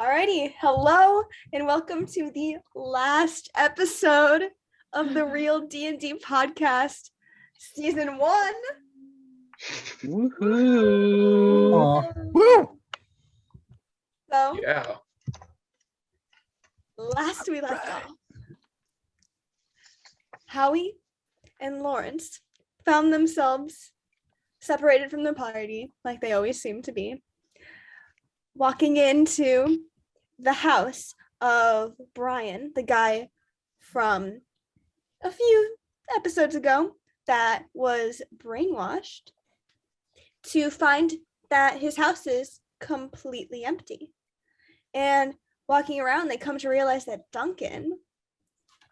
Alrighty, hello and welcome to the last episode of the Reel DnD podcast, season 1. Woohoo! Woo! So, Yeah. last we left off, Howie and Lawrence found themselves separated from the party, like they always seem to be, walking into the house of Brian, the guy from a few episodes ago that was brainwashed, to find that his house is completely empty. And walking around, they come to realize that Duncan,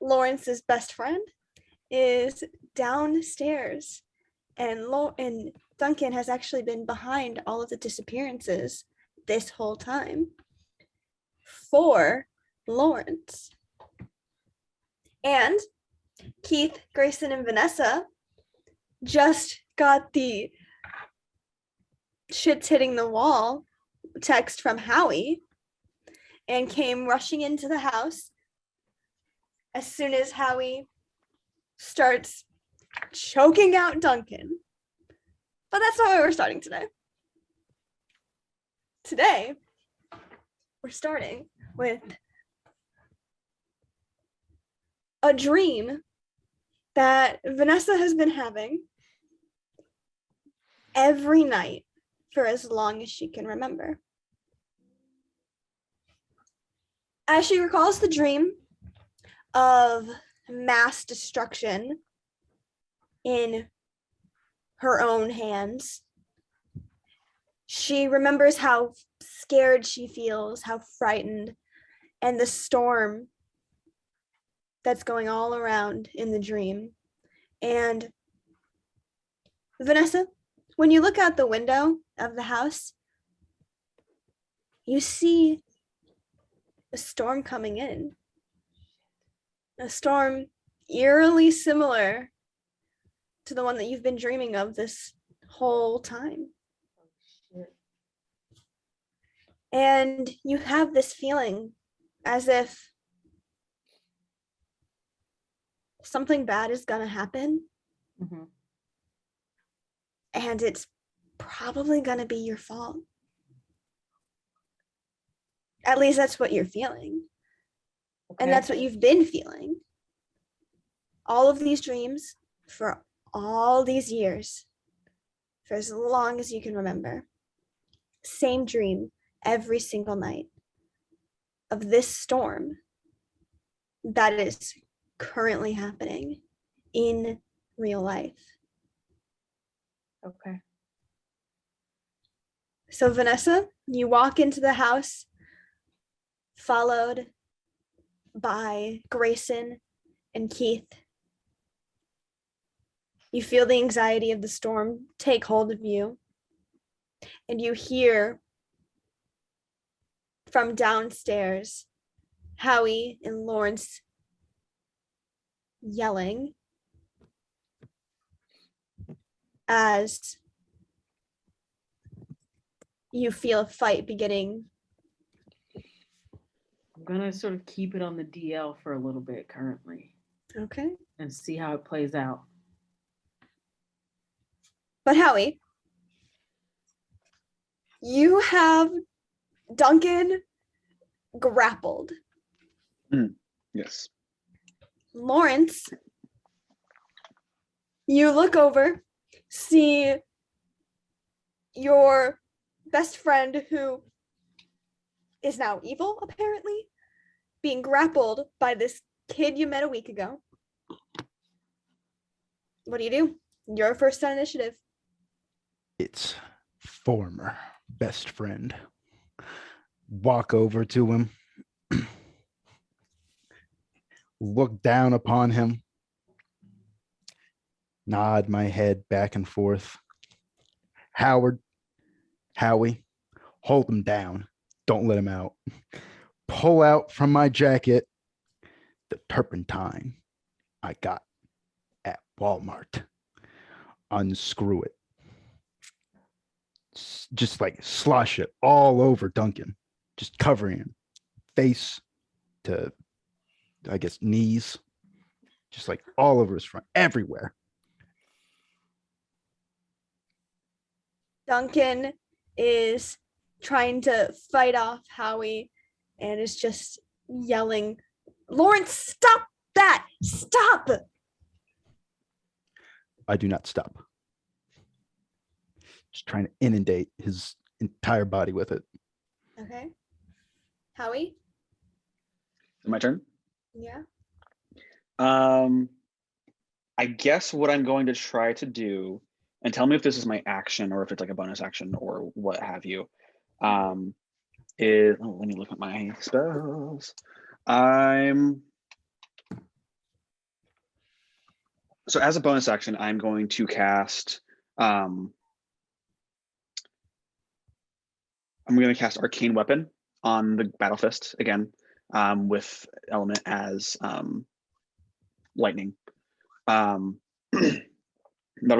Lawrence's best friend, is downstairs. And Duncan has actually been behind all of the disappearances this whole time for Lawrence. And Keith, Grayson, and Vanessa just got the shit's hitting the wall text from Howie and came rushing into the house as soon as Howie starts choking out Duncan. But that's not where we're starting today. Today, we're starting with a dream that Vanessa has been having every night for as long as she can remember. As she recalls the dream of mass destruction in her own hands, she remembers how scared she feels, how frightened, and the storm that's going all around in the dream. And Vanessa, when you look out the window of the house, you see a storm coming in. A storm eerily similar to the one that you've been dreaming of this whole time. And you have this feeling as if something bad is gonna happen. Mm-hmm. And it's probably gonna be your fault. At least that's what you're feeling. Okay. And that's what you've been feeling. All of these dreams for all these years, for as long as you can remember. Same dream every single night of this storm that is currently happening in real life. Okay. So Vanessa, you walk into the house followed by Grayson and Keith. You feel the anxiety of the storm take hold of you, and you hear from downstairs Howie and Lawrence yelling as you feel a fight beginning. I'm gonna sort of keep it on the DL for a little bit currently. Okay. And see how it plays out. But Howie, you have Duncan grappled. Yes. Lawrence, you look over, see your best friend, who is now evil, apparently, being grappled by this kid you met a week ago. What do? Your first on initiative. It's former best friend. Walk over to him, look down upon him, nod my head back and forth. Howie, hold him down. Don't let him out. Pull out from my jacket the turpentine I got at Walmart. Unscrew it. Just like slosh it all over Duncan, just covering him face to, I guess, knees, just like all over his front, everywhere. Duncan is trying to fight off Howie and is just yelling, Lawrence, stop that! Stop! I do not stop. Just trying to inundate his entire body with it. Okay. Howie? My turn. Yeah. I guess what I'm going to try to do, and tell me if this is my action or if it's like a bonus action or what have you, is, let me look at my spells. So as a bonus action, I'm going to cast, I'm going to cast Arcane Weapon on the Battle Fist again, with element as lightning. That'll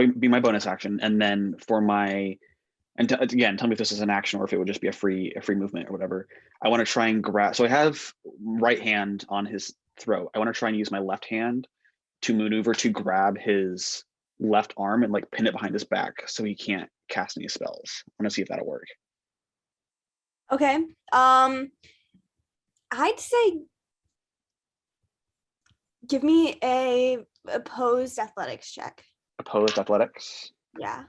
be my bonus action, and then for my, and again, tell me if this is an action or if it would just be a free movement or whatever. I want to try and grab. So I have right hand on his throat. I want to try and use my left hand to maneuver to grab his left arm and like pin it behind his back so he can't cast any spells. I want to see if that'll work. Okay. I'd say give me a opposed athletics check. Opposed athletics. Yeah.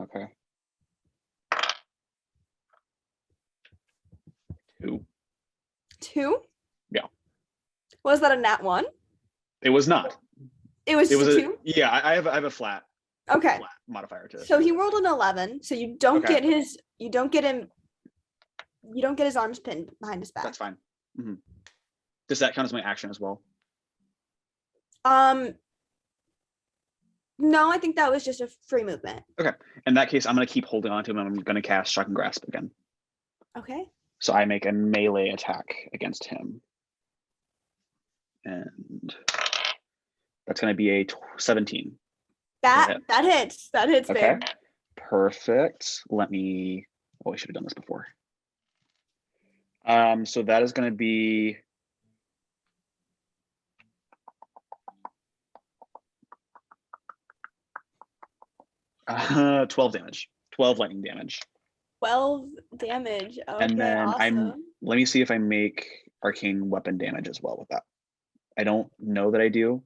Okay. 2. 2? Yeah. Was that a nat 1? It was not. It was It was 2? yeah. I have a flat Okay. modifier to it. So he rolled an 11. So you don't Okay. get his arms pinned behind his back. That's fine. Mm-hmm. Does that count as my action as well? No, I think that was just a free movement. Okay. In that case, I'm going to keep holding on to him and I'm going to cast Shock and Grasp again. Okay. So I make a melee attack against him. And that's going to be a 17. That hits. That hits, Okay. babe. Perfect. Let me, I should have done this before. So that is going to be 12 damage, 12 lightning damage. 12 damage. Okay, And then awesome. let me see if I make arcane weapon damage as well with that. I don't know that I do.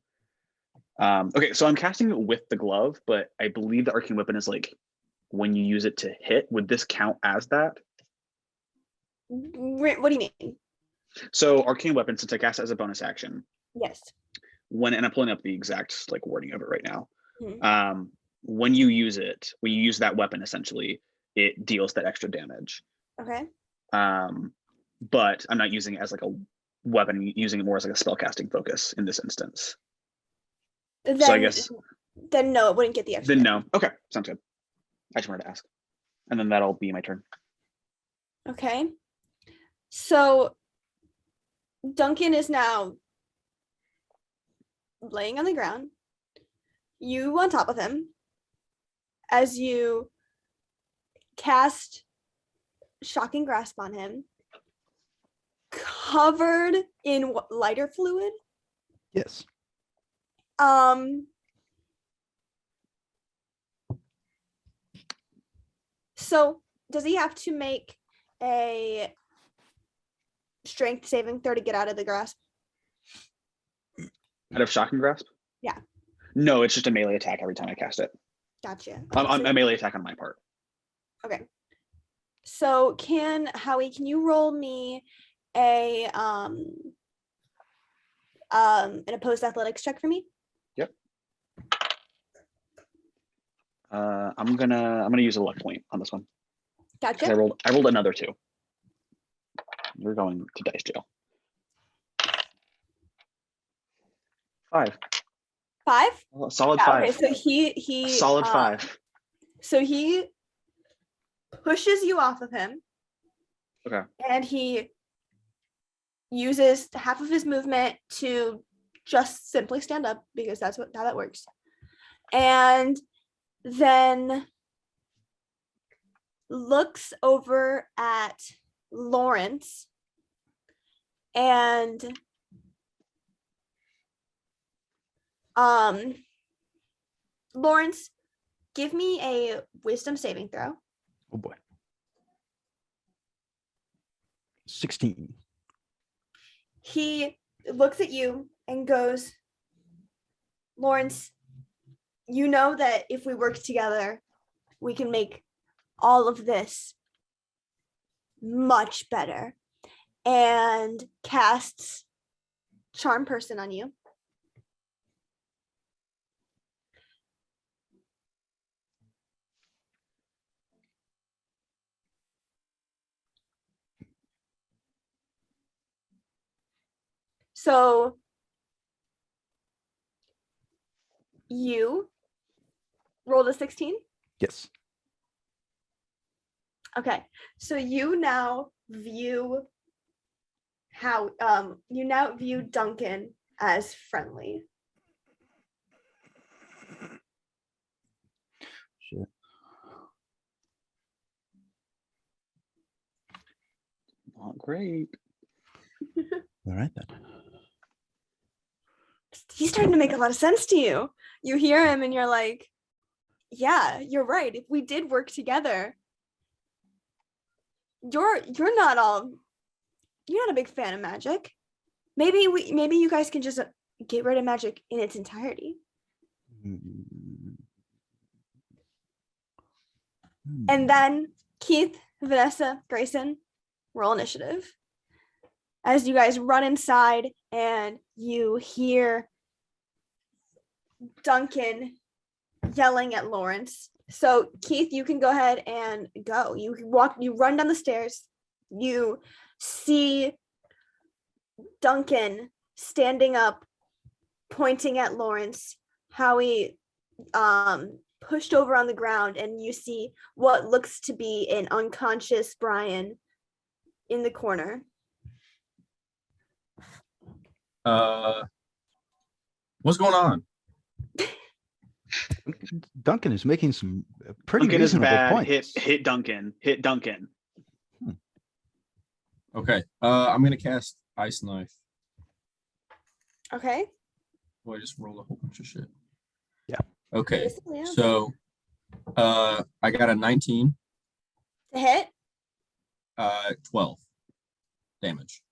Okay, so I'm casting it with the glove, but I believe the arcane weapon is like when you use it to hit. Would this count as that? What do you mean? So arcane weapon, since I cast it as a bonus action, Yes. and I'm pulling up the exact like wording of it right now. Mm-hmm. When you use that weapon, essentially, it deals that extra damage. Okay. But I'm not using it as like a weapon, I'm using it more as like a spellcasting focus in this instance. Then, so I guess then no, it wouldn't get the extra. Then no. Okay, sounds good. I just wanted to ask. And then that'll be my turn. Okay. So Duncan is now laying on the ground. You on top of him as you cast Shocking Grasp on him, covered in lighter fluid. Yes. So does he have to make a strength saving throw to get out of the grasp? Out of Shock and Grasp? Yeah. No, it's just a melee attack every time I cast it. Gotcha. A melee attack on my part. Okay. So Howie, can you roll me an opposed athletics check for me? Yep. I'm gonna use a luck point on this one. Gotcha. I rolled another 2. We're going to dice jail. 5. 5? Oh, solid Yeah, 5. okay, so he solid 5. So he pushes you off of him. Okay. And he uses half of his movement to just simply stand up because that's how that works. And then looks over at Lawrence And Lawrence, give me a wisdom saving throw. Oh boy. 16. He looks at you and goes, Lawrence, you know that if we work together, we can make all of this much better. And casts Charm Person on you. So you rolled a 16? Yes. Okay. So you now view Duncan as friendly. Shit. Not great. All right then. He's starting to make a lot of sense to you. You hear him and you're like, yeah, you're right. If we did work together, you're not a big fan of magic. Maybe you guys can just get rid of magic in its entirety. And then Keith, Vanessa, Grayson, roll initiative. As you guys run inside and you hear Duncan yelling at Lawrence. So Keith, you can go ahead and go. You run down the stairs. You see Duncan standing up, pointing at Lawrence, how he pushed over on the ground, and you see what looks to be an unconscious Brian in the corner. What's going on? Duncan is making some pretty Duncan is reasonable bad. points. Hit Duncan. Hit Duncan. Okay. I'm gonna cast Ice Knife. Okay. Boy, I just rolled a whole bunch of shit. Yeah. Okay. Basically, yeah. So I got a 19, To hit 12 damage.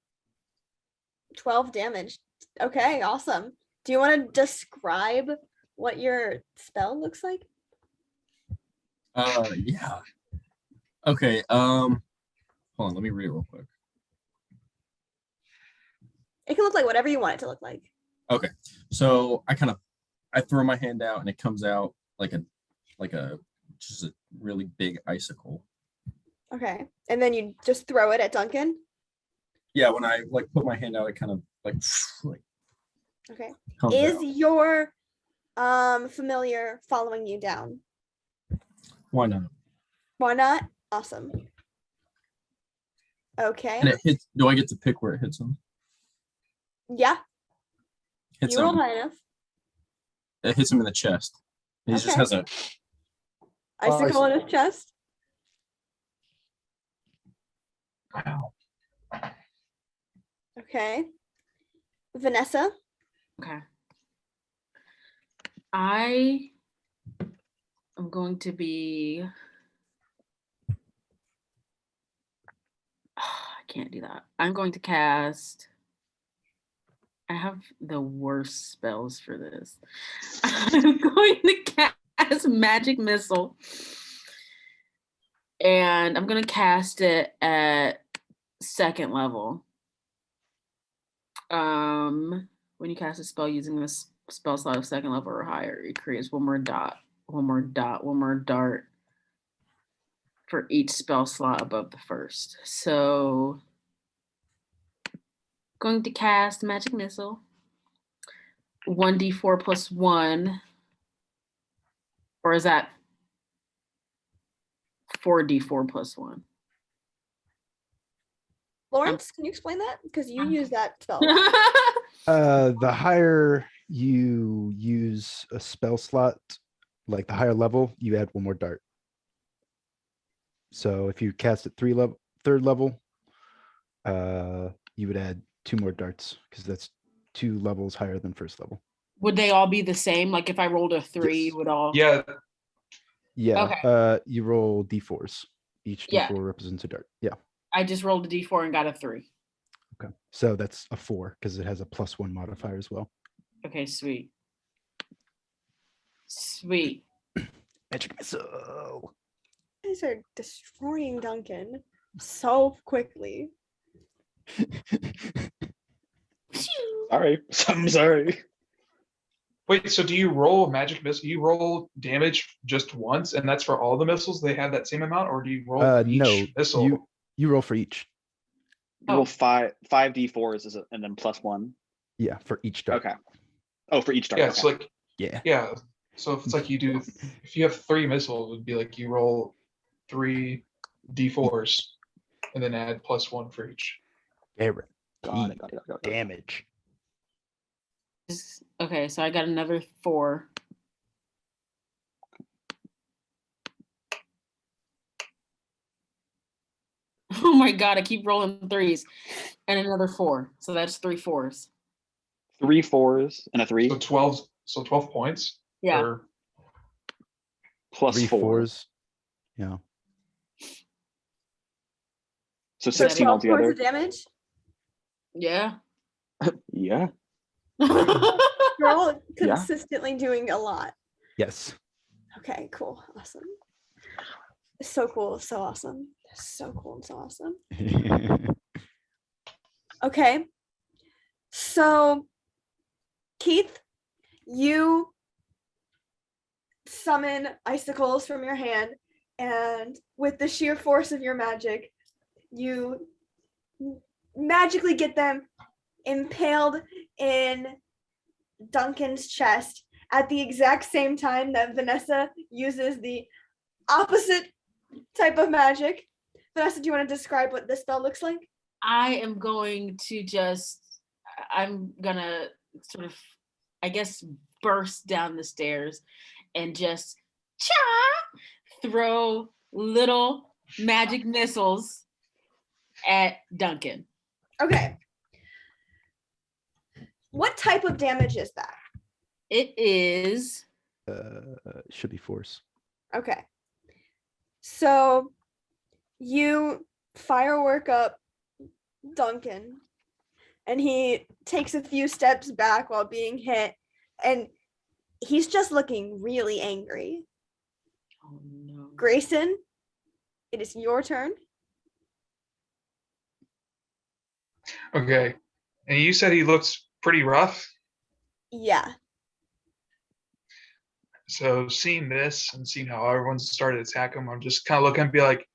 12 damage. Okay, awesome. Do you want to describe what your spell looks like? Yeah. Okay. Hold on, let me read it real quick. It can look like whatever you want it to look like. Okay. So I throw my hand out and it comes out like a just a really big icicle. Okay. And then you just throw it at Duncan? Yeah, when I like put my hand out, it kind of like Okay. comes Is out. your familiar following you down? Why not? Why not? Awesome. Okay. And it hits. Do I get to pick where it hits him? Yeah, Hits you rolled him. high enough. It hits him in the chest. He just Okay. has a. Icicle in his chest. Wow. Okay. Vanessa? Okay. I am going to be. I can't do that. I'm going to cast. I have the worst spells for this. I'm going to cast Magic Missile. And I'm going to cast it at 2nd level. When you cast a spell using this spell slot of 2nd level or higher, it creates one more dart for each spell slot above the first. So going to cast Magic Missile. 1d4 plus 1. Or is that 4d4 plus 1? Lawrence, can you explain that? Because you use that spell. The higher you use a spell slot, like the higher level, you add one more dart. So if you cast at third level, you you would add 2 more darts because that's 2 levels higher than first level. Would they all be the same? Like if I rolled a 3, Yes. would all? Yeah, Yeah. Okay. You roll d4s. Each Yeah. d4 represents a dart. Yeah. I just rolled a d4 and got a 3. Okay. So that's a 4 because it has a +1 modifier as well. Okay, sweet. Sweet. Magic missile. You guys are destroying Duncan so quickly. Sorry. I'm sorry. wait, so do you roll a magic missile? You roll damage just once, and that's for all the missiles? They have that same amount, or do you roll for each No, missile? you roll for each. You roll five d4s and then +1. Yeah, for each dart. Okay. Oh, for each dart. Yeah, okay. it's like Yeah. So if it's like if you have 3 missiles, it would be like you roll 3 d4s and then add +1 for each. Aaron. Got it. Damage. Okay, so I got another 4. Oh my god, I keep rolling 3s. And another 4. So that's 3 4s. 3 4s and a 3 So 12 points. Yeah. Or plus 3 4. 4s. Yeah. So Is that 16 12 points altogether. of damage. Yeah. Yeah. You're all Yeah. consistently doing a lot. Yes. Okay, cool. Awesome. So cool. So awesome. So cool and so awesome. Okay. So, Keith, you summon icicles from your hand, and with the sheer force of your magic, you magically get them impaled in Duncan's chest at the exact same time that Vanessa uses the opposite type of magic. Vanessa, do you want to describe what this spell looks like? I am going to I'm gonna sort of, I guess, burst down the stairs and just throw little magic missiles at Duncan. Okay. What type of damage is that? It is Should be force. Okay. So you firework up Duncan, and he takes a few steps back while being hit, and he's just looking really angry. oh no. Grayson, it is your turn. okay. And you said he looks pretty rough. Yeah. So seeing this and seeing how everyone started attacking him, I'm just kind of looking and be like,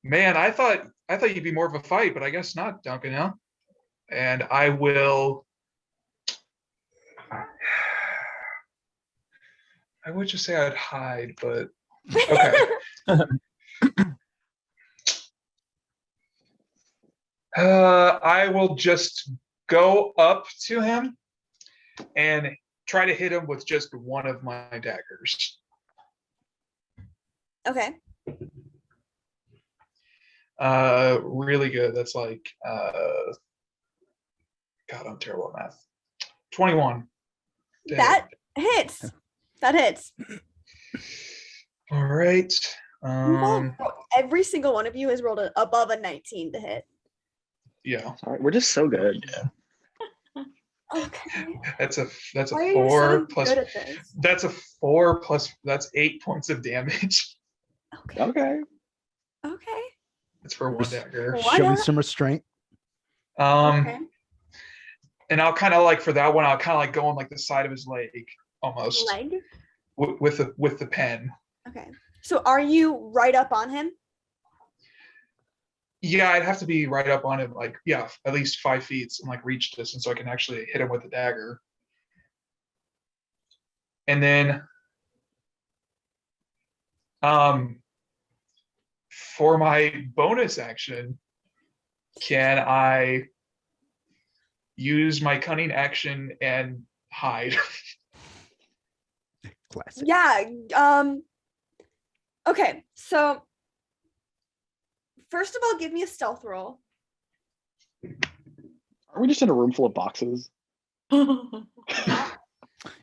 man, I thought you'd be more of a fight, but I guess not, Duncan, huh? And I will. I would just say I'd hide, but okay. I will just go up to him and try to hit him with just one of my daggers. Okay. Really good. That's like, God, I'm terrible at math. 21. Dang. That hits. That hits. All right. You've all every single one of you has rolled above a 19 to hit. Yeah, Sorry, we're just so good. Okay. that's a Why are you 4 so plus. good at this? That's a 4 plus. That's 8 points of damage. Okay. Okay. Okay. It's for one dagger. Why Show me not? some restraint. Okay. And I'll kind of like for that one, I'll kind of like go on like the side of his leg almost Leg. with the pen. Okay. So are you right up on him? Yeah, I'd have to be right up on him, like at least 5 feet and like reach distance, so I can actually hit him with the dagger. And then, for my bonus action, can I use my cunning action and hide? Classic. Yeah. Okay. So first of all, give me a stealth roll. Are we just in a room full of boxes?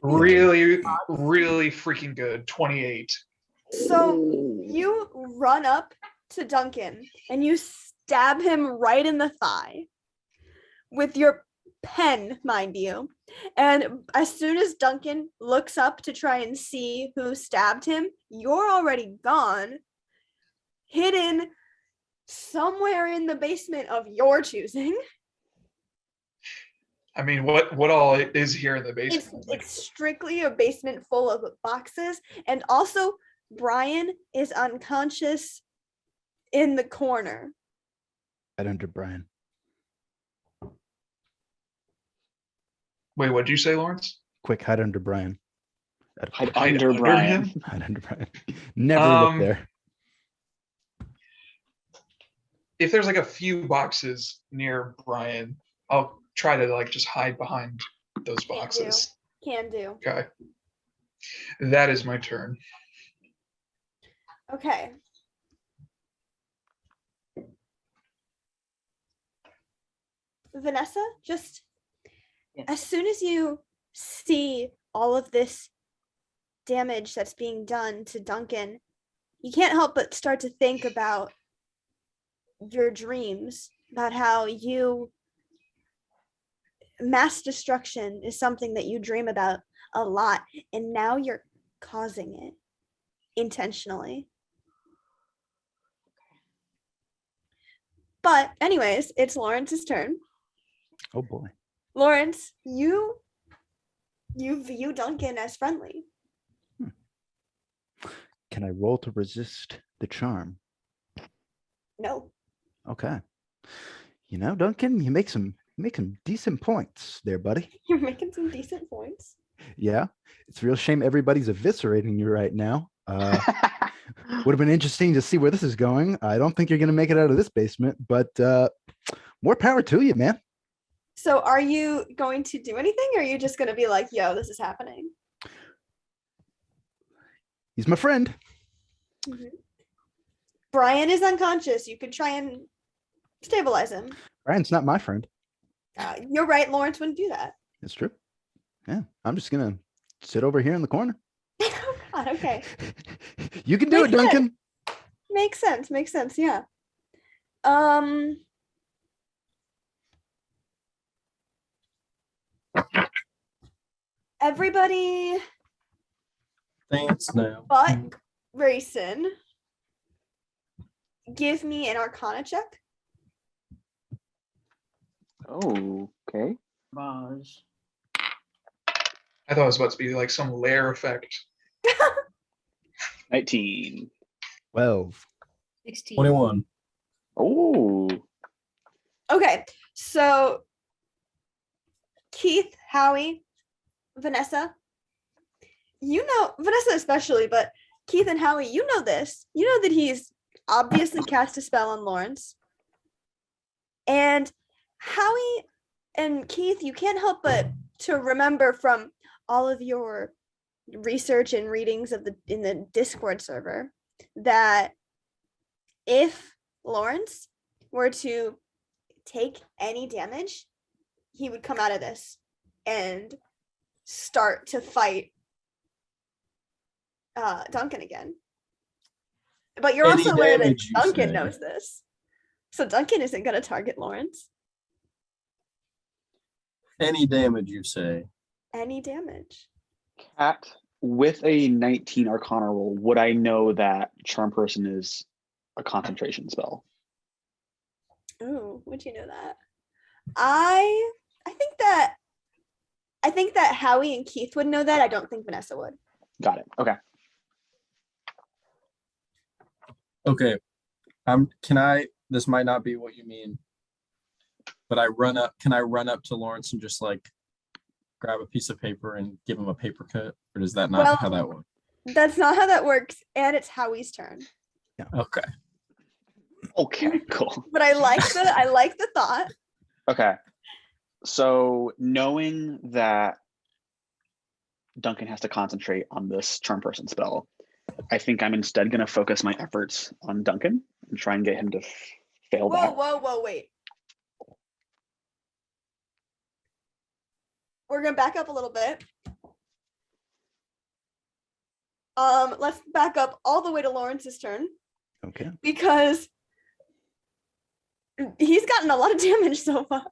Really, really freaking good. 28. So Oh. you run up to Duncan and you stab him right in the thigh with your pen, mind you. And as soon as Duncan looks up to try and see who stabbed him, you're already gone, hidden somewhere in the basement of your choosing. I mean, what all is here in the basement? It's strictly a basement full of boxes, and also Brian is unconscious in the corner. Right under Brian. Wait, what'd you say, Lawrence? Quick, hide under Brian. Hide Hide under under Brian. him? Hide under Brian. Never look there. If there's like a few boxes near Brian, I'll try to like just hide behind those boxes. Can do. Okay. That is my turn. Okay. Vanessa, just Yes. as soon as you see all of this damage that's being done to Duncan, you can't help but start to think about your dreams, about how mass destruction is something that you dream about a lot, and now you're causing it intentionally. But anyways, it's Lawrence's turn. Oh boy. Lawrence, you view Duncan as friendly. Can I roll to resist the charm? No. Okay. You know, Duncan, you make some decent points there, buddy. You're making some decent points. Yeah. It's a real shame everybody's eviscerating you right now. Would have been interesting to see where this is going. I don't think you're going to make it out of this basement, but more power to you, man. So are you going to do anything, or are you just going to be like, yo, this is happening? He's my friend. Brian is unconscious. You could try and stabilize him. Brian's not my friend. You're right. Lawrence wouldn't do that. It's true. Yeah. I'm just going to sit over here in the corner. Oh, God. Okay. You can do it, Makes Duncan. Makes sense. Makes sense. Yeah. Everybody Thanks now. but Grayson, give me an Arcana check. Oh, okay. Raj. I thought it was about to be like some lair effect. 19. 12. 16. 21. Oh. Okay, so Keith, Howie, Vanessa, you know, Vanessa especially, but Keith and Howie, you know this. You know that he's obviously cast a spell on Lawrence. And Howie and Keith, you can't help but to remember from all of your research and readings of in the Discord server that if Lawrence were to take any damage, he would come out of this and start to fight Duncan again. But you're Any also aware that damage, you Duncan say? knows this. So Duncan isn't going to target Lawrence. Any damage, you say? Any damage. Cat, with a 19 Arcana roll, would I know that Charm Person is a concentration spell? Ooh, would you know that? I think that Howie and Keith would know that. I don't think Vanessa would. Got it. Okay. Okay. This might not be what you mean, but can I run up to Lawrence and just like grab a piece of paper and give him a paper cut? Or does that not Well- how that works? That's not how that works, and it's Howie's turn. Okay. Okay, cool. But I like the thought. Okay. So knowing that Duncan has to concentrate on this Charm Person spell, I think I'm instead going to focus my efforts on Duncan and try and get him to fail Whoa, that. whoa, whoa, wait. we're gonna back up a little bit. Let's back up all the way to Lawrence's turn Okay. because he's gotten a lot of damage so far.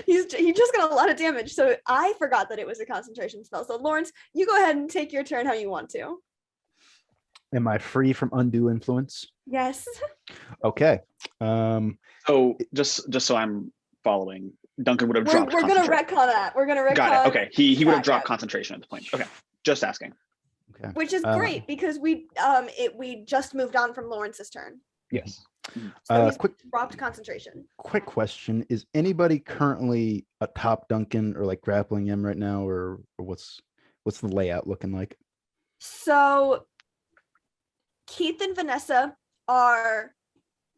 He just got a lot of damage, so I forgot that it was a concentration spell. So Lawrence, you go ahead and take your turn how you want to. Am I free from undue influence? Yes. Okay. So just so I'm following, Duncan would have We're dropped. gonna retcon that. We're gonna retcon. Got it. Okay, he would Yeah, have dropped yeah. concentration at the point. Okay, just asking. Okay. Which is great because we just moved on from Lawrence's turn. Yes. So he's Quick dropped concentration. question: is anybody currently atop Duncan or like grappling him right now, or what's the layout looking like? So Keith and Vanessa are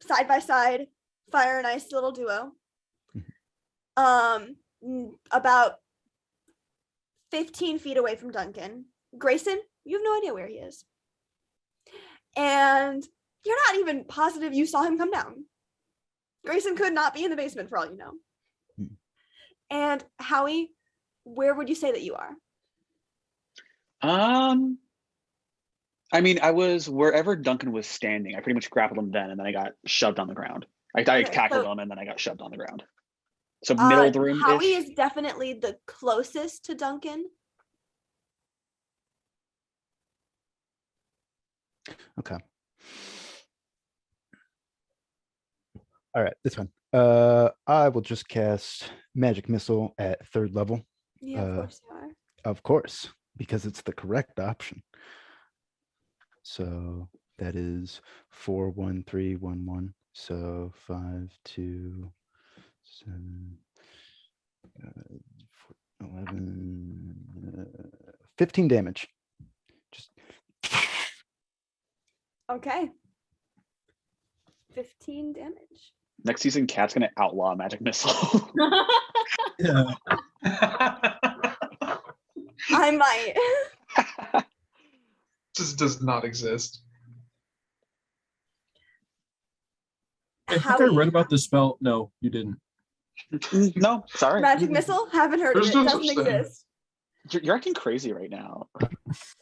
side by side, fire and ice little duo. About 15 feet away from Duncan. Grayson, you have no idea where he is. And you're not even positive you saw him come down. Grayson could not be in the basement for all you know. And Howie, where would you say that you are? I mean, I was wherever Duncan was standing. I pretty much grappled him then, and then I got shoved on the ground. I Okay, tackled so- him, and then I got shoved on the ground. So middle of the room. Howie is definitely the closest to Duncan. Okay. All right, this one. I will just cast Magic Missile at 3rd level. Yeah, of course you are. Of course, because it's the correct option. So that is 4, 1, 3, 1, 1. So 5, 2, 7, 11, 15 damage. Just Okay. 15 damage. Next season, Cat's gonna outlaw Magic Missile. Yeah. I might. Just does not exist. I think I Howie, read about this spell. No, you didn't. No, sorry. Magic Missile? Haven't heard There's of it. no Doesn't such thing. exist. You're acting crazy right now.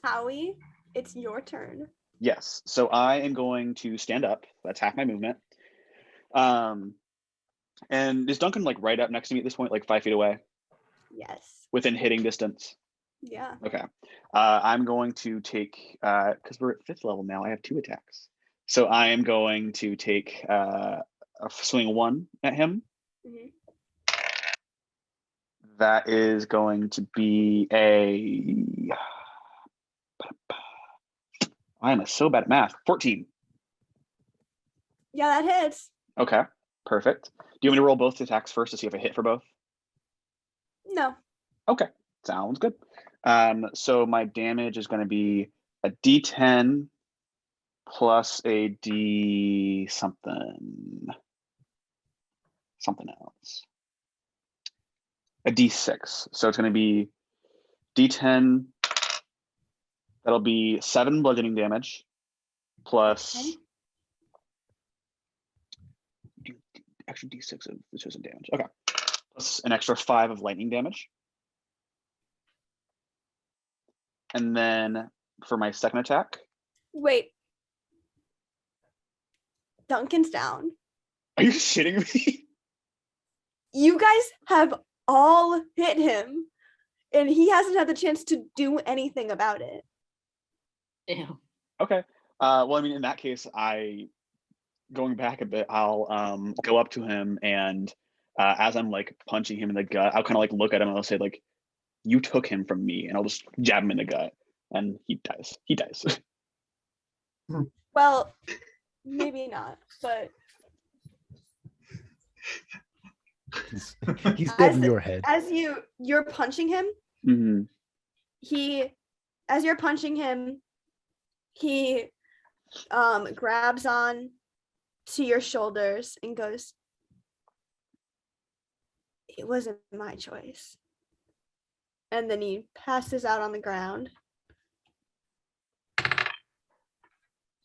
Howie, it's your turn. Yes. So I am going to stand up. That's half my movement. And is Duncan like right up next to me at this point, like 5 feet away, Yes. within hitting distance? Yeah. Okay. I'm going to take because we're at 5th level now. I have 2 attacks, so I am going to take a swing 1 at him. Mhm. That is going to be a. I am so bad at math. 14. Yeah, that hits. Okay, perfect. Do you want me to roll both attacks first to see if I hit for both? No. Okay, sounds good. So my damage is going to be a D10 plus a D something else. A D6. So it's going to be D10. That'll be 7 bludgeoning damage plus extra D6 of the chosen damage. Okay, plus an extra 5 of lightning damage. And then for my second attack, Wait. Duncan's down. are you shitting me? You guys have all hit him, and he hasn't had the chance to do anything about it. Damn. Okay. Well, I mean, in that case, going back a bit, I'll go up to him and as I'm like punching him in the gut, I'll kind of like look at him and I'll say like, "You took him from me," and I'll just jab him in the gut, and he dies. He dies. Well, maybe not, but he's dead in As- your head. as you're punching him, hmm as you're punching him, he grabs on to your shoulders and goes, "It wasn't my choice." And then he passes out on the ground.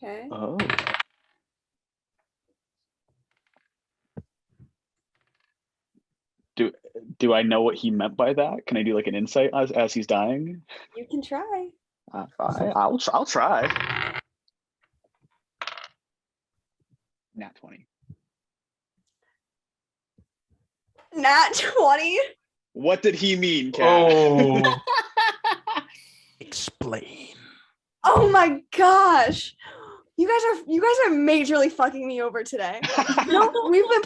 Okay. Oh. Do I know what he meant by that? Can I do like an insight as he's dying? You can try. I'll try. Nat 20. Nat 20. What did he mean, Kat? Oh, Explain. Oh my gosh. You guys are majorly fucking me over today. No, we've been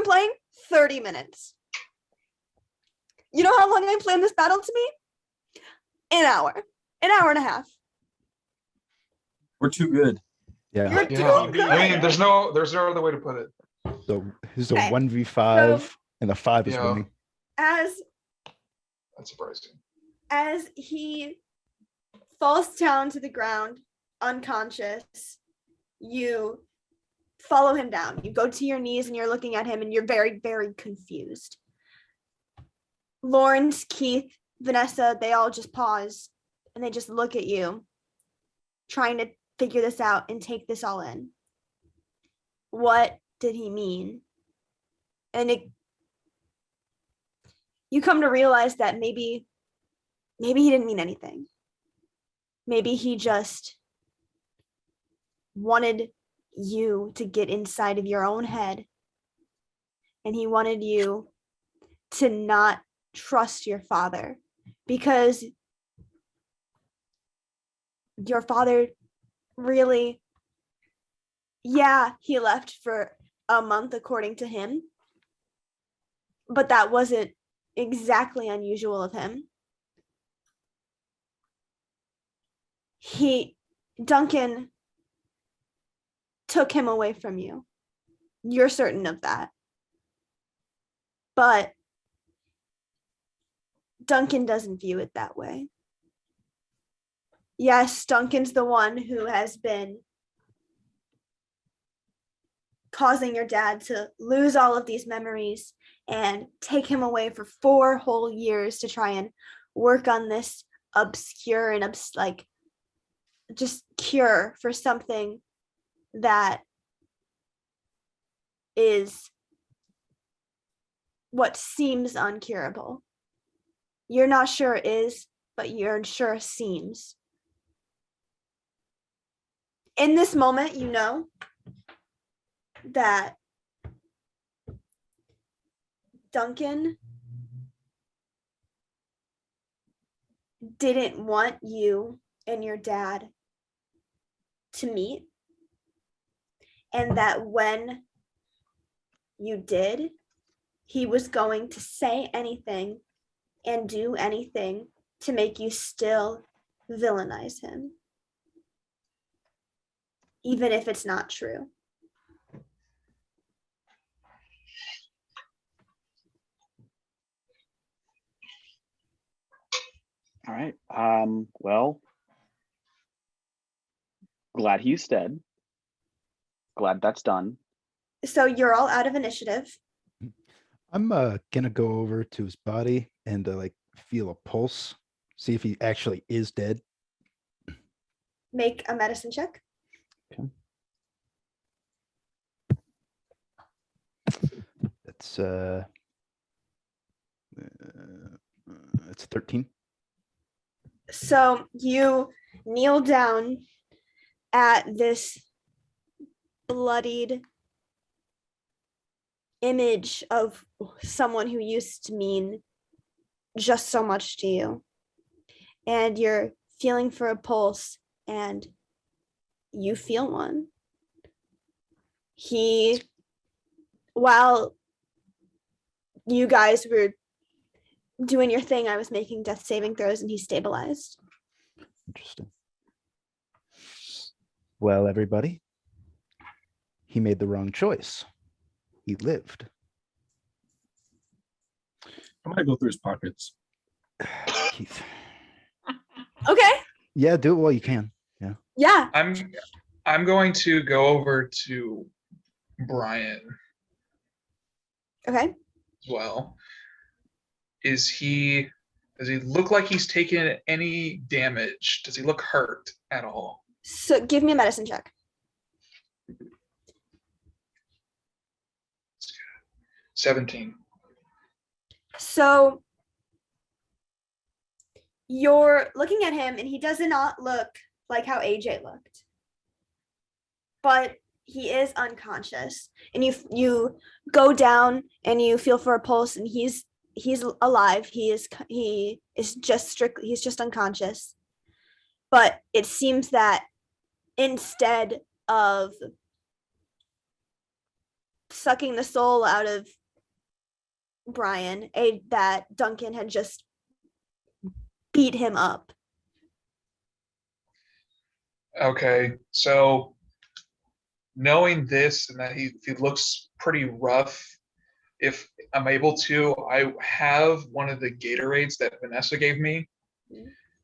playing 30 minutes. You know how long I planned this battle to be? An hour and a half. We're too good. Yeah. You're yeah. too good. I mean, there's no other way to put it. So here's a Okay. 1v5 and the 5 is Yeah. winning. As That's surprising. he falls down to the ground, unconscious, you follow him down. You go to your knees and you're looking at him and you're very, very confused. Lawrence, Keith, Vanessa, they all just pause and they just look at you, trying to figure this out and take this all in. What did he mean? And you come to realize that maybe he didn't mean anything. Maybe he just wanted you to get inside of your own head, and he wanted you to not trust your father, because your father really, yeah, he left for a month according to him, but that wasn't exactly unusual of him. Duncan took him away from you. You're certain of that. But Duncan doesn't view it that way. Yes, Duncan's the one who has been causing your dad to lose all of these memories and take him away for 4 whole years to try and work on this obscure and just cure for something that is what seems uncurable. You're not sure it is, but you're sure seems. In this moment, you know that Duncan didn't want you and your dad to meet, and that when you did, he was going to say anything and do anything to make you still villainize him, even if it's not true. All right. Well, glad he's dead. Glad that's done. So you're all out of initiative. I'm gonna go over to his body and feel a pulse, see if he actually is dead. Make a medicine check. That's it's 13. So you kneel down at this bloodied image of someone who used to mean just so much to you, and you're feeling for a pulse, and you feel one. While you guys were doing your thing, I was making death saving throws and he stabilized. Interesting. Well, everybody, he made the wrong choice. He lived. I'm gonna go through his pockets. Keith. Okay. Yeah, do it while you can. Yeah. I'm going to go over to Brian Okay. as well. Does he look like he's taken any damage? Does he look hurt at all? So give me a medicine check. 17. So you're looking at him and he does not look like how AJ looked. But he is unconscious. And you go down and you feel for a pulse and he's alive. He's just unconscious. But it seems that instead of sucking the soul out of Brian, that Duncan had just beat him up. Okay, so knowing this and that he looks pretty rough, if I'm able to, I have one of the Gatorades that Vanessa gave me,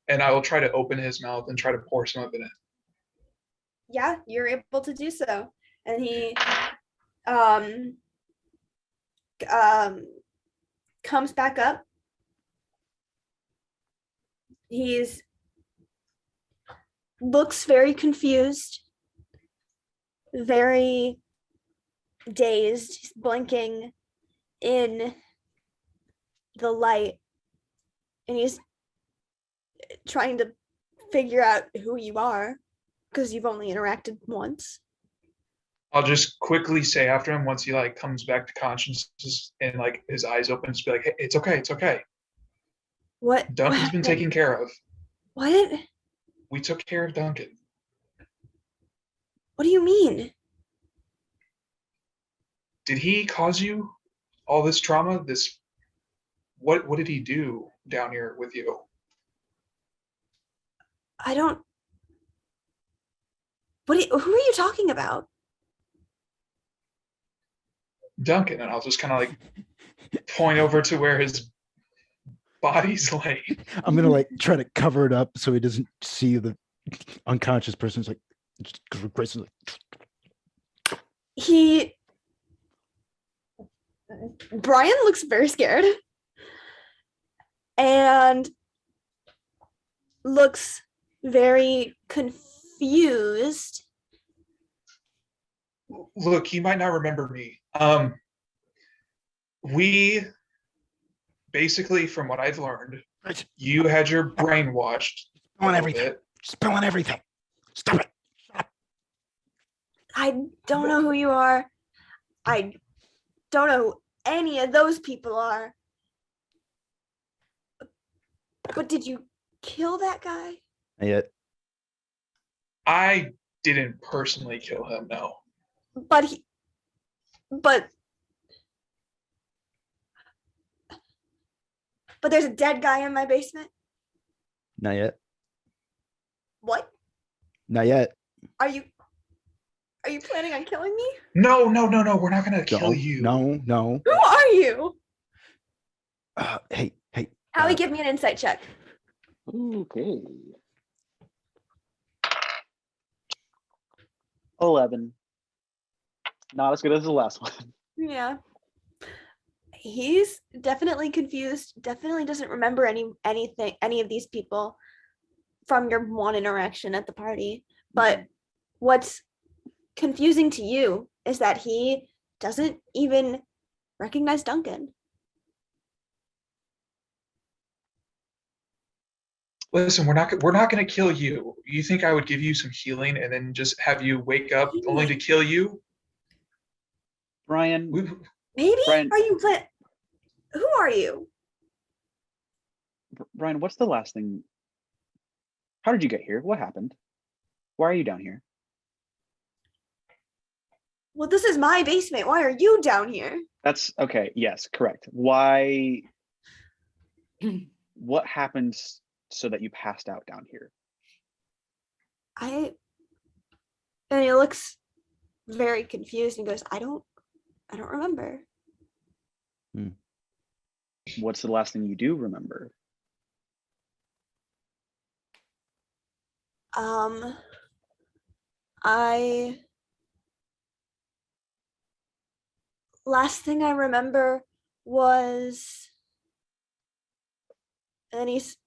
and I will try to open his mouth and try to pour some of it in. Yeah, you're able to do so. And he um comes back up. He's looks very confused, very dazed. He's blinking in the light, and he's trying to figure out who you are because you've only interacted once. I'll just quickly say after him once he like comes back to consciousness and like his eyes open, just be like, hey, it's okay, it's okay. What? Duncan's been taken care of. What? We took care of Duncan. What do you mean? Did he cause you all this trauma? What did he do down here with you? I don't. Who are you talking about? Duncan, and I'll just kind of like point over to where his body's laying. I'm gonna like try to cover it up so he doesn't see the unconscious person's like Grayson's like Brian looks very scared and looks very confused. Look, he might not remember me. We basically, from what I've learned, you had your brain washed. spilling everything. Spilling everything. Stop it. Stop. I don't know who you are. I don't know who any of those people are. But did you kill that guy? Not yet. I didn't personally kill him, no. But there's a dead guy in my basement. Not yet. What? Not yet. Are you planning on killing me? No, we're not gonna kill you. No. Who are you? Hey. Allie, give me an insight check. Okay. 11. Not as good as the last one. Yeah. He's definitely confused, definitely doesn't remember any of these people from your one interaction at the party. But what's confusing to you is that he doesn't even recognize Duncan. Listen, we're not going to kill you. You think I would give you some healing and then just have you wake up only to kill you? Brian, Maybe? Brian- Are you who are you? Brian, what's the last thing? How did you get here? What happened? Why are you down here? Well, this is my basement. Why are you down here? That's okay. Yes, correct. Why? What happened so that you passed out down here? And he looks very confused and goes, I don't remember. What's the last thing you do remember? Last thing I remember was, and he's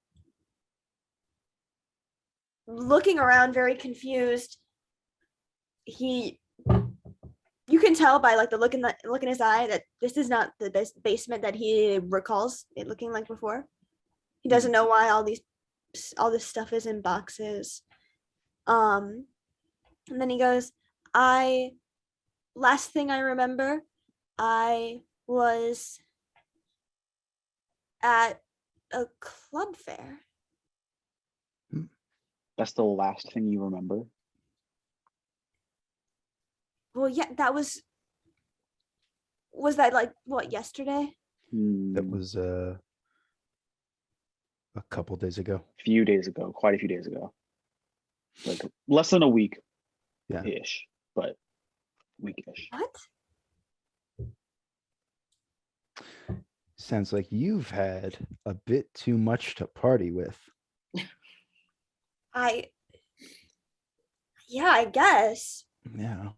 looking around very confused. He you can tell by like the look in his eye that this is not the basement that he recalls it looking like before. He doesn't know why all this stuff is in boxes. And then he goes, last thing I remember, I was at a club fair. That's the last thing you remember. Well, yeah, was that like what, yesterday? That Hmm, was a couple days ago. few days ago, quite a few days ago. Like less than a week Yeah. ish, but weekish. What? Sounds like you've had a bit too much to party with. Yeah, I guess. Yeah.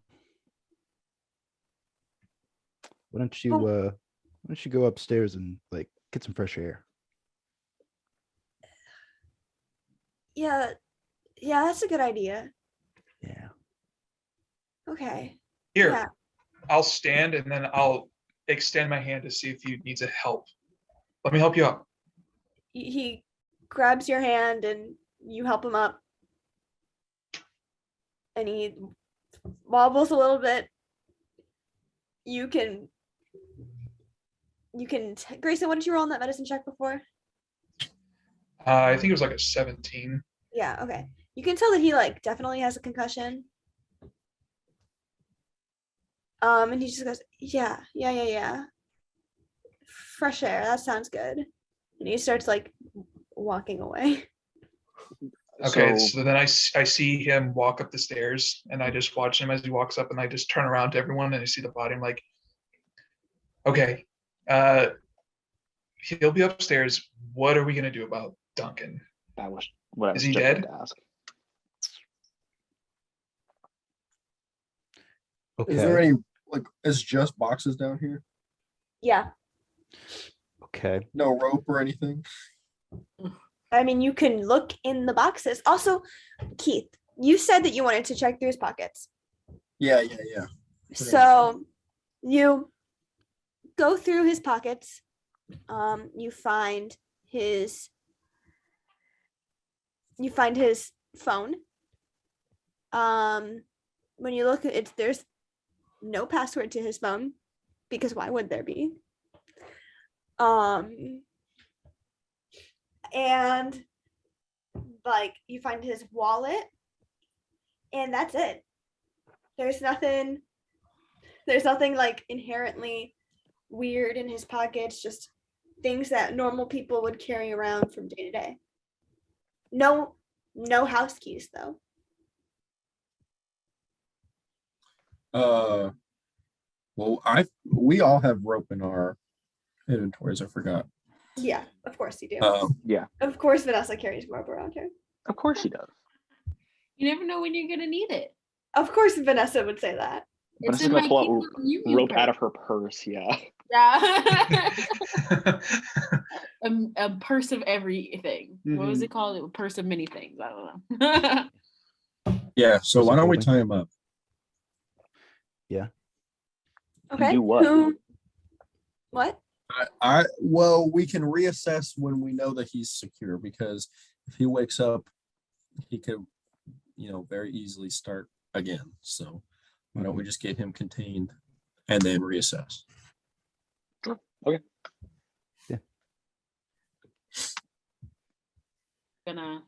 Why don't you go upstairs and like get some fresh air? Yeah, that's a good idea. Yeah. Okay. Here, Yeah. I'll stand and then I'll extend my hand to see if you need help. Let me help you up. He grabs your hand and you help him up. And he wobbles a little bit. You can Grayson, what did you roll on that medicine check before? I think it was like a 17. Yeah, okay. You can tell that he like definitely has a concussion. And he just goes, yeah. Fresh air, that sounds good. And he starts like walking away. Okay, so then I see him walk up the stairs and I just watch him as he walks up and I just turn around to everyone and I see the body. I'm like, okay, he'll be upstairs. What are we gonna do about Duncan? That was what I was Is he just about dead? to ask. Okay. Is there any like it's just boxes down here? Yeah. Okay. No rope or anything? I mean, you can look in the boxes. Also, Keith, you said that you wanted to check through his pockets. Yeah. So you go through his pockets. You find his phone. When you look at it, there's no password to his phone because why would there be? And like you find his wallet and that's it. There's nothing like inherently weird in his pockets, just things that normal people would carry around from day to day. No house keys though. Well, we all have rope in our inventories. I forgot. Yeah, of course you do. Yeah, Of course Vanessa carries rope around her. of course she does. You never know when you're gonna need it. Of course Vanessa would say that. But It's this is in gonna my pull Kingdom out Union rope out purse. of her purse. Yeah. Yeah. A purse of everything. What was Mhm. it called? A purse of many things. I don't know. Yeah. So why don't we Holding. tie him up? Okay. Do what? What? Well, we can reassess when we know that he's secure because if he wakes up, he could, very easily start again. So why don't we just get him contained and then reassess? Sure. Okay. Yeah. Gonna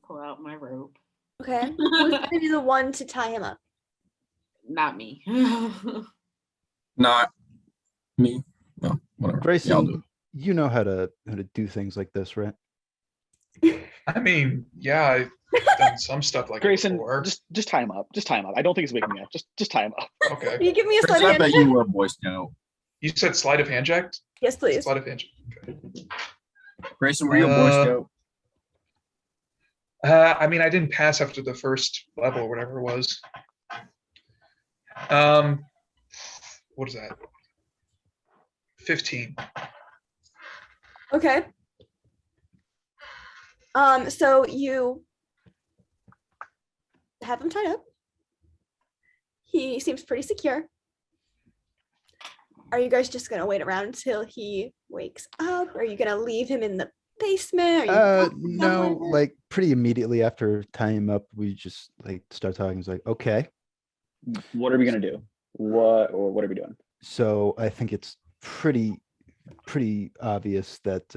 pull out my rope. Okay. Who's gonna be the one to tie him up? Not me. Not me. No, whatever. Grayson, Y'all do it. you know how to do things like this, right? I mean, yeah, I've done some stuff like Grayson, it before. just tie him up. Just tie him up. I don't think he's waking me up. Just tie him up. Okay. Can you give me a sleight Grayson, of I hand bet check? you were a Boy Scout. You said sleight of hand check? Yes, please. Sleight of hand check. Okay. Grayson, were you a Boy Scout? I mean, I didn't pass after the first level or whatever it was. What is that? 15. Okay. So you have him tied up. He seems pretty secure. Are you guys just gonna wait around until he wakes up? Are you gonna leave him in the basement? Are you going No, somewhere? like pretty immediately after tying him up, we just like start talking. It's like, okay. What are we gonna do? What are we doing? So I think it's pretty obvious that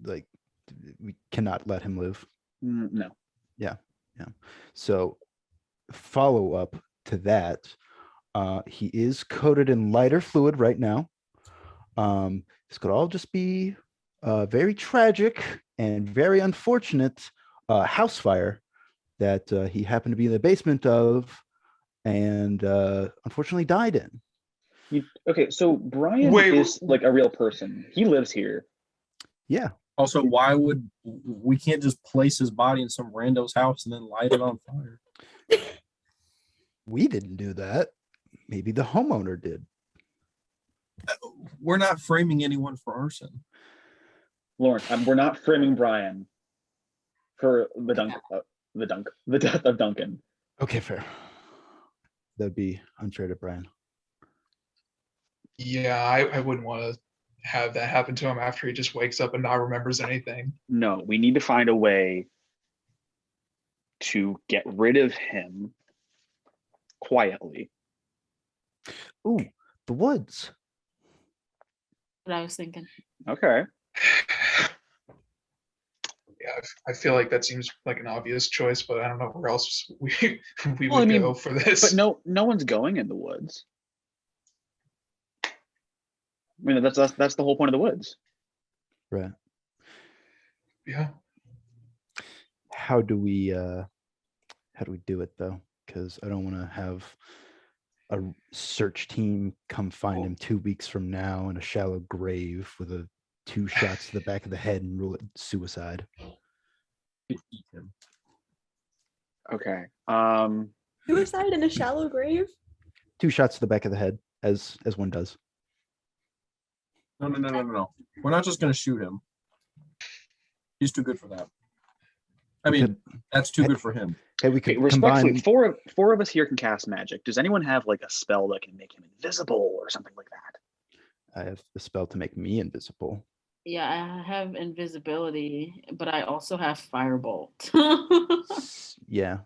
like we cannot let him live. No. So follow up to that, he is coated in lighter fluid right now. This could all just be very tragic and very unfortunate house fire that he happened to be in the basement of and unfortunately died in. Okay, so Brian Wait, is like a real person. He lives here. Yeah. Also, why would we can't just place his body in some rando's house and then light it on fire? We didn't do that. Maybe the homeowner did. We're not framing anyone for arson. Lawrence, we're not framing Brian for the death of Duncan. Okay, fair. That'd be unfair to Brian. Yeah, I wouldn't want to have that happen to him after he just wakes up and not remembers anything. No, we need to find a way to get rid of him quietly. Ooh, the woods. What I was thinking. Okay. Yeah, I feel like that seems like an obvious choice, but I don't know where else we Well, I would mean, go for this. But no one's going in the woods. I mean, that's the whole point of the woods. Right. Yeah. How do we do it though? Because I don't want to have a search team come find him 2 weeks from now in a shallow grave with 2 shots to the back of the head and rule it suicide. Eat him. Okay. Suicide in a shallow grave? 2 shots to the back of the head, as one does. No. We're not just gonna shoot him. He's too good for that. I We mean, that's too good for him. Hey, we could Okay, respectfully, combine. four of us here can cast magic. Does anyone have like a spell that can make him invisible or something like that? I have a spell to make me invisible. Yeah, I have invisibility, but I also have firebolt. Yeah.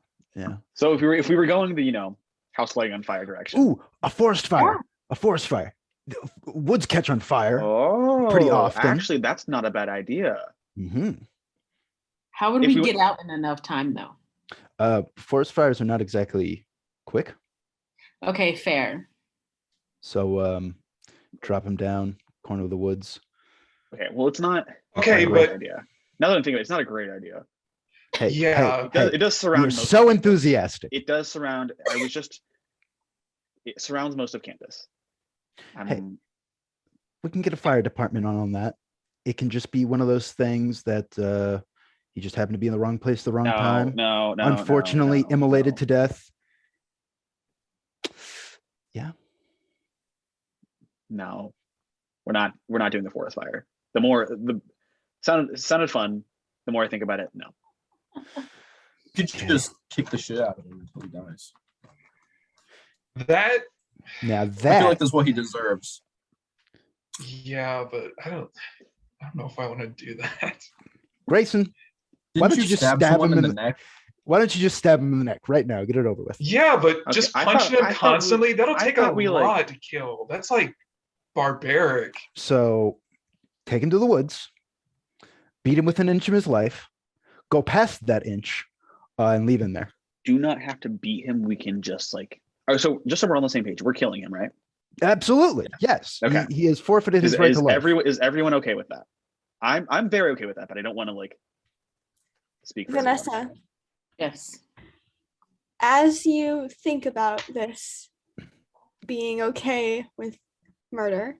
So if we were going the house lighting on fire direction. Ooh, a forest fire. A forest fire. The woods catch on fire. Oh, pretty often. Actually, that's not a bad idea. Hmm. How would If we we- get out in enough time though? Forest fires are not exactly quick. Okay, fair. So drop him down, corner of the woods. Okay, well, it's not Okay, a great but idea. Now that I'm thinking of it, it's not a great idea. Hey, Yeah, hey, It does surround. you're most of so campus. enthusiastic. It does surround. It surrounds most of campus. We can get a fire department on that. It can just be one of those things that he just happened to be in the wrong place at the wrong time. No. Unfortunately, immolated to death. Yeah. No, we're not doing the forest fire. Sounded fun. The more I think about it, no. Could you just kick the shit out of him until he dies? that, Now I that feel like that's what he deserves. yeah, but I don't know if I want to do that. Grayson, Why Didn't don't you just stab someone him in in the neck? why don't you just stab him in the neck right now? Get it over with. Yeah, but Okay, just I punching thought- him I thought we- constantly, that'll I take a thought we, like- lot to kill. That's like barbaric. So take him to the woods, beat him with an inch of his life, go past that inch, and leave him there. Do not have to beat him. We can just like. Oh, so just so we're on the same page, we're killing him, right? Absolutely. Yes. Okay. He has forfeited his right to life. Is everyone okay with that? I'm very okay with that, but I don't want to like speak for everyone. Vanessa, Yes. as you think about this being okay with murder,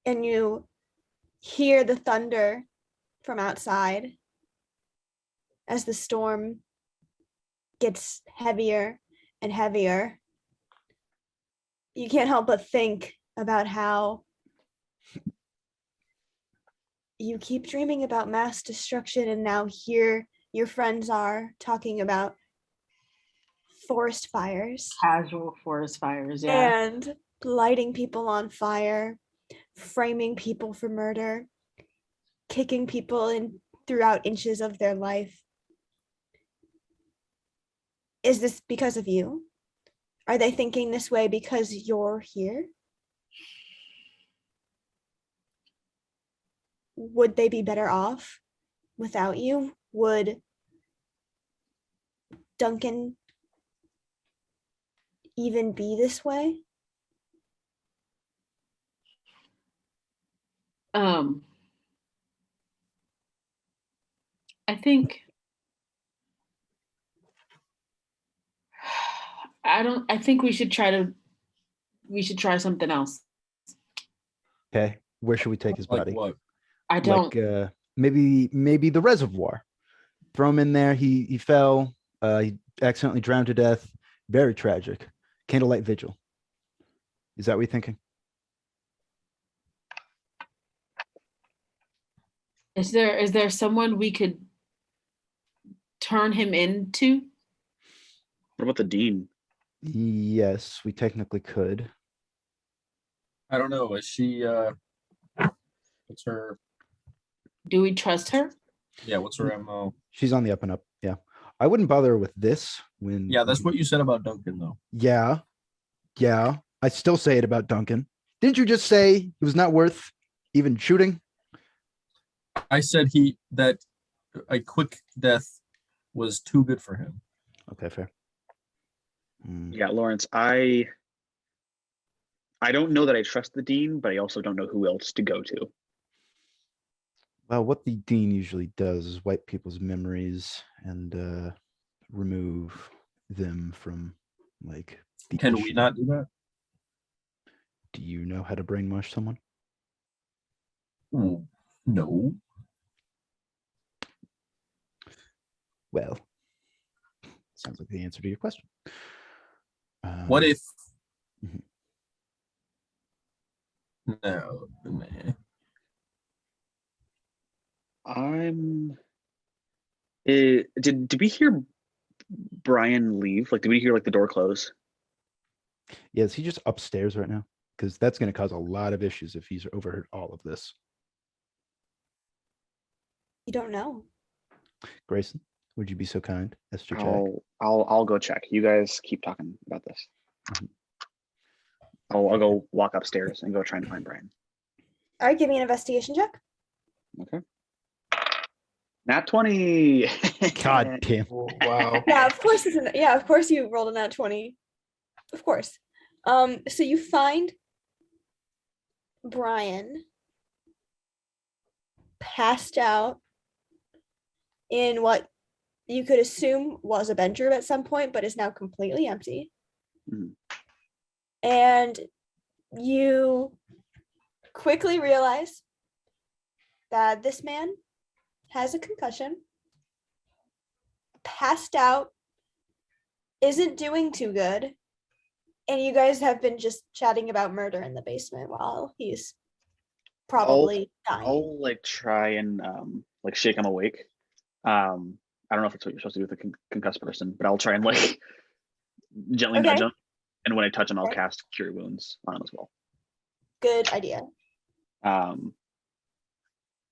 and you hear the thunder from outside as the storm gets heavier and heavier, you can't help but think about how you keep dreaming about mass destruction, and now here your friends are talking about forest fires Casual forest fires, yeah. and lighting people on fire, framing people for murder, kicking people in throughout inches of their life. Is this because of you? Are they thinking this way because you're here? Would they be better off without you? Would Duncan even be this way? I think I think we should try something else. Okay. Where should we take his Like body? what? I don't Like maybe the reservoir. Throw him in there. He fell. He accidentally drowned to death. Very tragic. Candlelight vigil. Is that what you're thinking? is there someone we could turn him into? What about the dean? Yes, we technically could. I don't know. Is she what's her Do we trust her? what's her MO? She's on the up and up. Yeah. I wouldn't bother her with this when Yeah, that's what you said about Duncan though. Yeah. Yeah. I still say it about Duncan. Didn't you just say it was not worth even shooting? I said that a quick death was too good for him. Okay, fair. Yeah, Lawrence, I don't know that I trust the dean, but I also don't know who else to go to. Well, what the dean usually does is wipe people's memories and remove them from like the Can we issue. not do that? Do you know how to brainwash someone? No. Well, sounds like the answer to your question. What if Mhm. no, man. Did we hear Brian leave? Like, did we hear like the door close? Yeah, is he just upstairs right now? Because that's going to cause a lot of issues if he's overheard all of this. You don't know. Grayson, would you be so kind as to check? I'll go check. You guys keep talking about this. Mhm. I'll go walk upstairs and go try and find Brian. All right, give me an investigation check. Okay. Nat 20. God damn. Wow. Yeah, of course of course you rolled a nat 20. Of course. So you find Brian passed out in what you could assume was a bedroom at some point, but is now completely empty. Mhm. And you quickly realize that this man has a concussion, passed out, isn't doing too good, and you guys have been just chatting about murder in the basement while he's probably dying. I'll like try and like shake him awake. I don't know if it's what you're supposed to do with a concussed person, but I'll try and like gently nudge Okay. him. And when I touch him, I'll Okay. cast Cure Wounds on him as well. Good idea.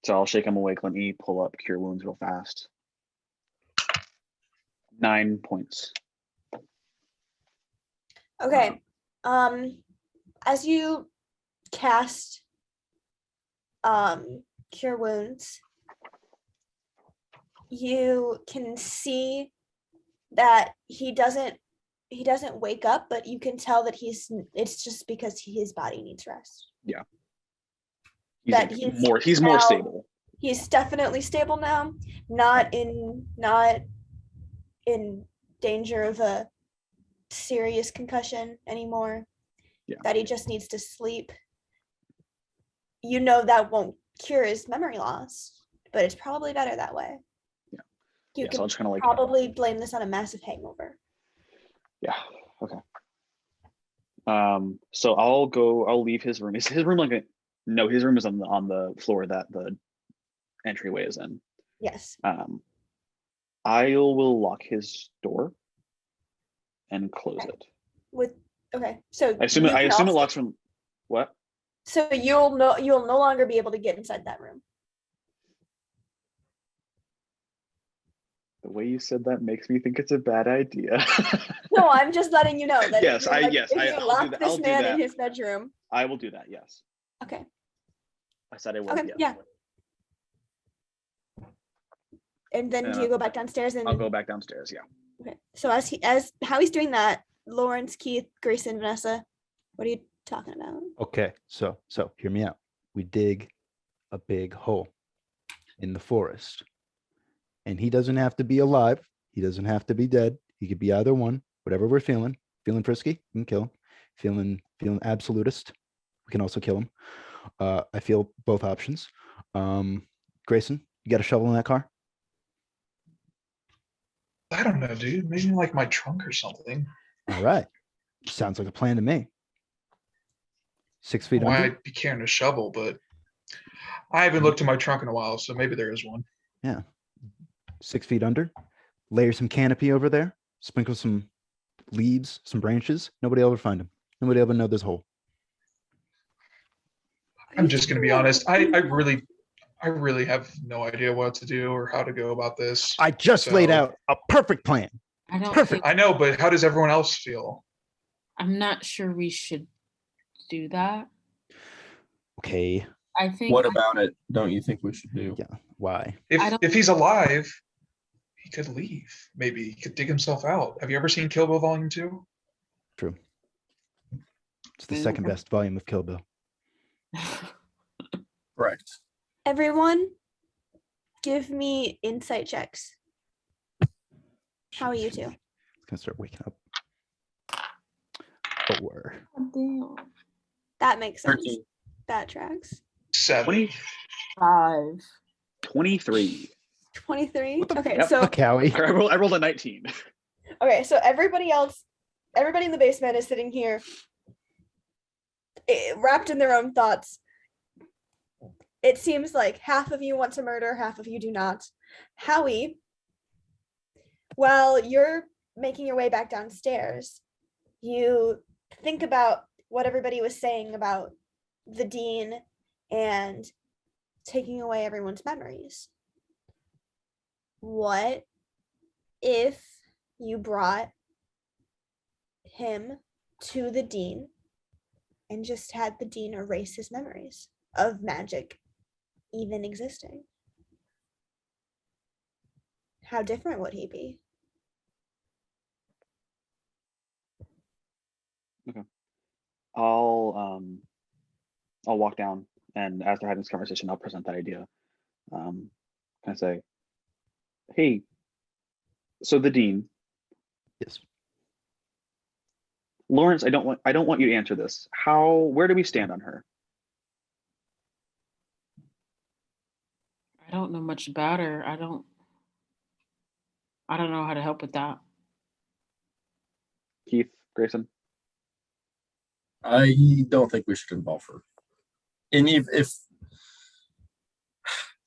So I'll shake him awake. Let me pull up Cure Wounds real fast. 9 points. Okay. As you cast Cure Wounds, you can see that he doesn't wake up, but you can tell that it's just because his body needs rest. Yeah. He's He's more now- stable. He's definitely stable now, not in danger of a serious concussion anymore. Yeah. That he just needs to sleep. You know that won't cure his memory loss, but it's probably better that way. Yeah. You So can I'll just kind of like probably blame this on a massive hangover. Yeah. Okay. So I'll leave his room. Is his room like no, his room is on the floor that the entryway is in. Yes. I will lock his door and close Okay. it. Okay, so I assume you it can also- locks from what? So you'll no longer be able to get inside that room. The way you said that makes me think it's a bad idea. No, I'm just letting you know that Yes, if yes, you I'll do lock that- this I'll do man that. in his bedroom. I will do that. Yes, Okay. I said I would. Okay. Yes. Yeah. And then do you go back downstairs and I'll go back downstairs. Yeah. okay. So as how he's doing that, Lawrence, Keith, Grayson, Vanessa, what are you talking about? Okay, so hear me out. We dig a big hole in the forest. And he doesn't have to be alive. He doesn't have to be dead. He could be either one, whatever we're feeling. Feeling frisky, we can kill him. Feeling absolutist, we can also kill him. I feel both options. Grayson, you got a shovel in that car? I don't know, dude. Maybe like my trunk or something. All right. Sounds like a plan to me. 6 feet Well, under. I'd be carrying a shovel, but I haven't looked in my trunk in a while, so maybe there is one. 6 feet under. Layer some canopy over there. Sprinkle some leaves, some branches. Nobody will ever find him. Nobody will ever know there's a hole. I'm just gonna be honest. I really have no idea what to do or how to go about this. I just laid So- out a perfect plan. I don't Perfect. think, I know, but how does everyone else feel? I'm not sure we should do that. Okay. I think What about it? Don't you think we should do? Yeah. Why? I don't- If he's alive, he could leave. Maybe he could dig himself out. Have you ever seen Kill Bill Volume 2? True. It's the second best volume of Kill Bill. Correct. Everyone, give me insight checks. How are you two? It's gonna start waking up. 4. Damn. That makes sense. 13. That tracks. 7. 20, 5. 23. 23. What the Okay, F, so fuck, Howie? I rolled a 19. okay, so everybody in the basement is sitting here wrapped in their own thoughts. It seems like half of you want to murder, half of you do not. Howie, while you're making your way back downstairs, you think about what everybody was saying about the dean and taking away everyone's memories. What if you brought him to the dean and just had the dean erase his memories of magic even existing? How different would he be? I'll walk down, and as they're having this conversation, I'll present that idea. Can I say, hey, so the dean, Yes. Lawrence, I don't want you to answer this. Where do we stand on her? I don't know much about her. I don't know how to help with that. Keith, Grayson? I don't think we should involve her. And if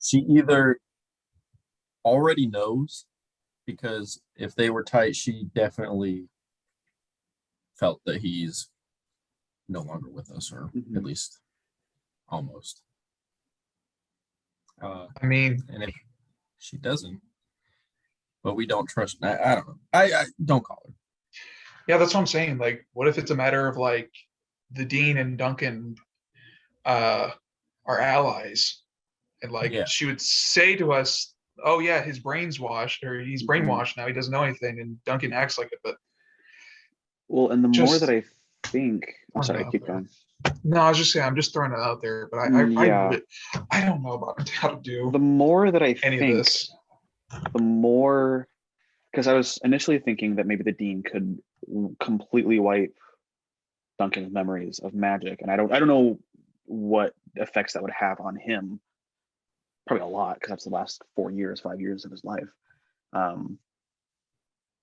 she either already knows, because if they were tight, she definitely felt that he's no longer with us, or Mhm. at least almost. I mean, And if she doesn't, but we don't trust, I don't know. I don't call her. yeah, that's what I'm saying. Like, what if it's a matter of like the dean and Duncan are allies, and like Yeah. she would say to us, "Oh yeah, his brain's washed, or he's brainwashed now. He doesn't know anything," and Duncan acts like it. But Well, and the more Just that I think, I'm throwing sorry, it out keep there. going. no, I was just saying, I'm just throwing it out there. But Yeah. I don't know about how to do The more that I any of think, this. the more, because I was initially thinking that maybe the dean could completely wipe Duncan's memories of magic, and I don't know what effects that would have on him. Probably a lot, because that's the last 5 years of his life.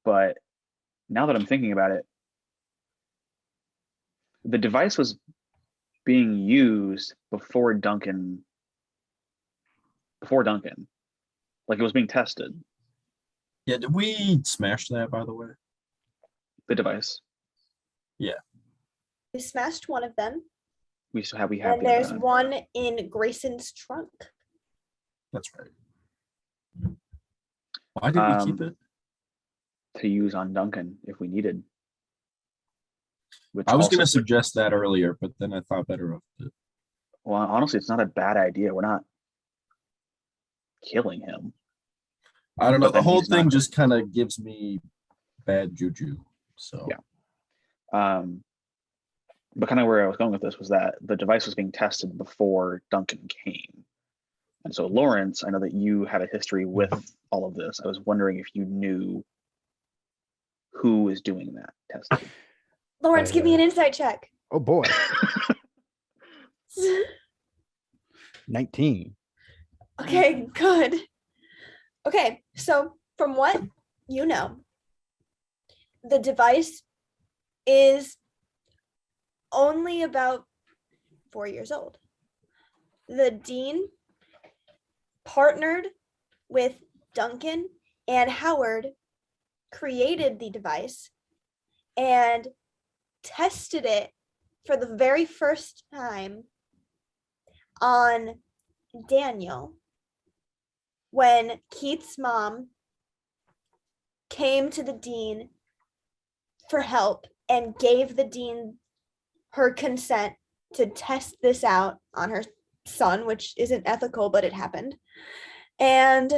But now that I'm thinking about it, the device was being used before Duncan. Like, it was being tested. Yeah, did we smash that, by the way? The device. We smashed one of them, We have and the other there's one. one in Grayson's trunk. That's right. Why did we keep it? To use on Duncan if we needed. Which I was also going to could- suggest that earlier, but then I thought better of it. Well, honestly, it's not a bad idea. We're not killing him. I don't know. But The then whole he's not- thing just kind of gives me bad juju. So Yeah. But kind of where I was going with this was that the device was being tested before Duncan came. And so Lawrence, I know that you had a history with all of this. I was wondering if you knew who is doing that testing. Lawrence, give me an insight check. Oh boy, 19. Okay, good. Okay, so from what you know, the device is only about 4 years old. The dean partnered with Duncan and Howard, created the device, and tested it for the very first time on Daniel when Keith's mom came to the dean for help and gave the dean her consent to test this out on her son, which isn't ethical, but it happened. And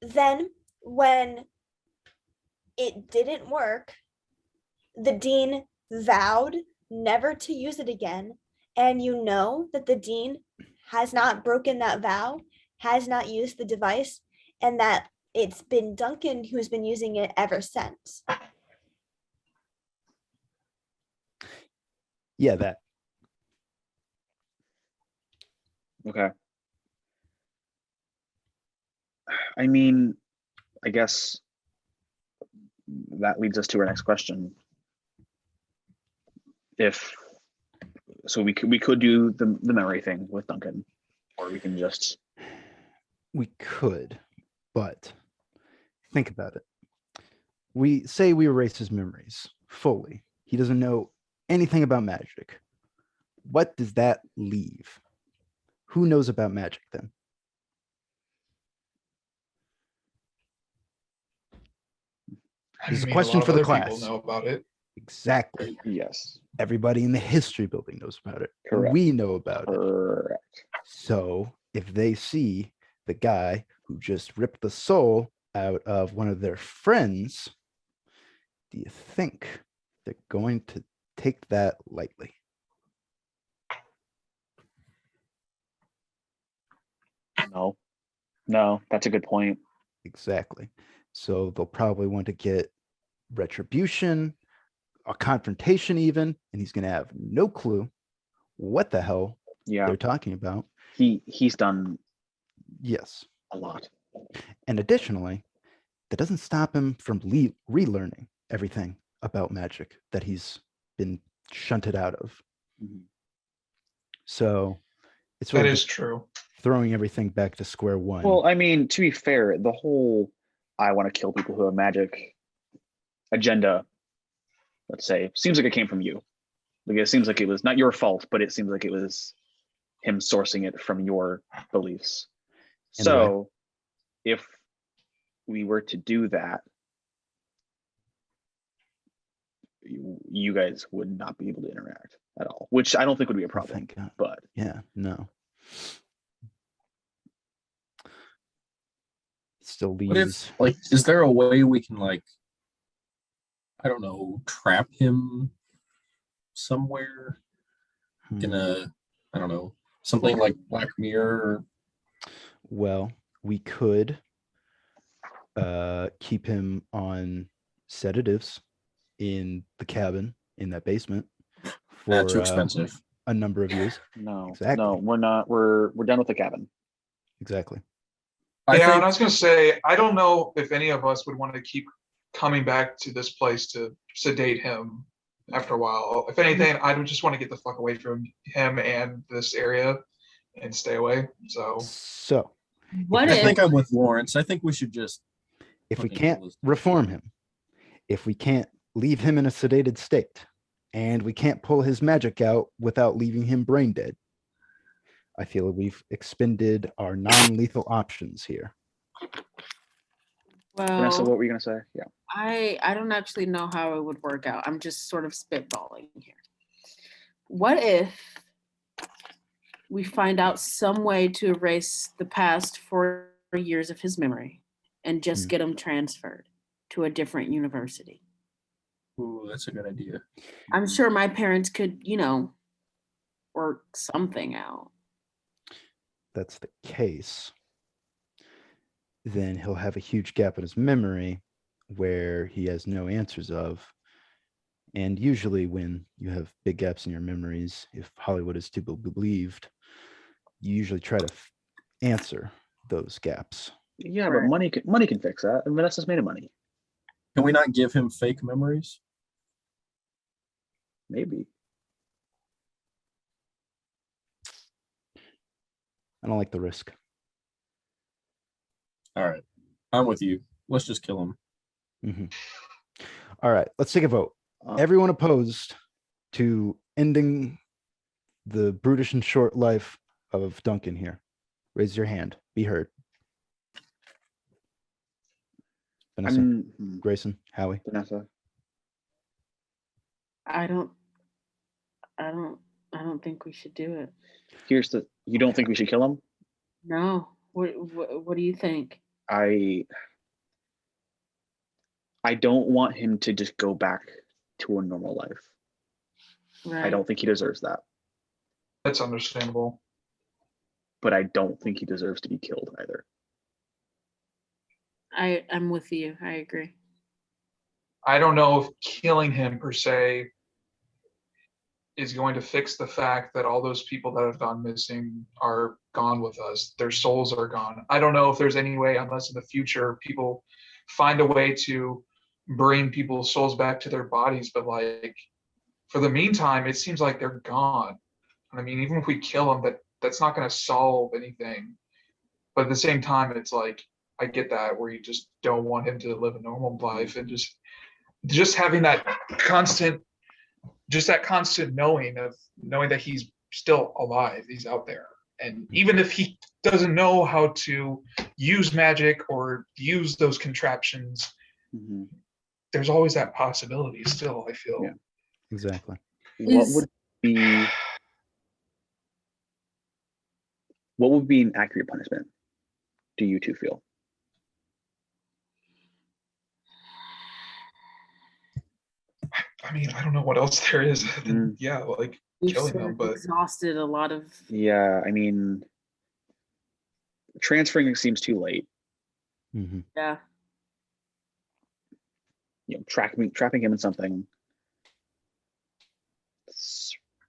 then when it didn't work, the dean vowed never to use it again. And you know that the dean has not broken that vow, has not used the device, and that it's been Duncan who's been using it ever since. Yeah, that. Okay. I mean, I guess that leads us to our next question. We could do the memory thing with Duncan, or we can just. We could, but think about it. We say we erase his memories fully. He doesn't know anything about magic. What does that leave? Who knows about magic then? This is a I mean, question lot for of the other people class. know about it. Exactly. Yes. Everybody in the history building knows about it. And Correct. we know about it. Correct. So if they see the guy who just ripped the soul out of one of their friends, do you think they're going to take that lightly? No, that's a good point. Exactly. So they'll probably want to get retribution, a confrontation even, and he's going to have no clue what the hell Yeah, they're talking about. he's done Yes. a lot. And additionally, that doesn't stop him from relearning everything about magic that he's been shunted out of. Mhm. So it's That really is just true. throwing everything back to square one. Well, I mean, to be fair, the whole I want to kill people who have magic agenda, let's say, seems like it came from you. Like it seems like it was not your fault, but it seems like it was him sourcing it from your beliefs. In a way. So if we were to do that, you guys would not be able to interact at all, which I don't think would be a problem. Thank God. But Yeah, no. Still what leaves. if, like, is there a way we can, like, I don't know, trap him somewhere in a, I don't know, something like Black Mirror? Well, we could keep him on sedatives in the cabin in that basement for Too expensive. a number of years. no, Exactly. we're not. We're done with the cabin. Exactly. I Yeah, think and I was gonna say, I don't know if any of us would want to keep coming back to this place to sedate him after a while. If anything, I would just want to get the fuck away from him and this area and stay away. So So What I if think I'm with Lawrence. I think we should just. If we fucking can't kill this- reform him, if we can't leave him in a sedated state, and we can't pull his magic out without leaving him brain dead, I feel we've expended our non-lethal options here. Vanessa, well, what were you gonna say? Yeah. I don't actually know how it would work out. I'm just sort of spitballing here. What if we find out some way to erase the past 4 years of his memory and just Hmm. get him transferred to a different university? Ooh, that's a good idea. I'm sure my parents could, work something out. That's the case, then he'll have a huge gap in his memory where he has no answers of. And usually when you have big gaps in your memories, if Hollywood is to be believed, you usually try to answer those gaps. Yeah, Right. but money can fix that. And Vanessa's made of money. Can we not give him fake memories? Maybe. I don't like the risk. All right, I'm with you. Let's just kill him. Mhm. All right, let's take a vote. Uh, Everyone opposed to ending the brutish and short life of Duncan here, raise your hand. Be heard. Vanessa, Grayson, Howie. Vanessa. I don't think we should do it. You don't think we should kill him? No. What do you think? I don't want him to just go back to a normal life. Right. I don't think he deserves that. That's understandable. But I don't think he deserves to be killed either. I'm with you. I agree. I don't know if killing him per se is going to fix the fact that all those people that have gone missing are gone with us. Their souls are gone. I don't know if there's any way, unless in the future people find a way to bring people's souls back to their bodies. But like, for the meantime, it seems like they're gone. I mean, even if we kill them, that's not going to solve anything. But at the same time, it's like, I get that, where you just don't want him to live a normal life, and just having that constant knowing that he's still alive, he's out there. And even if he doesn't know how to use magic or use those contraptions, Mhm. there's always that possibility still, I feel. Yeah. Exactly. What would be an accurate punishment? Do you two feel? I mean, I don't know what else there is. Yeah, like We've killing sort them, of but exhausted a lot of. Yeah, I mean, transferring seems too late. Mhm. Yeah. Trapping him in something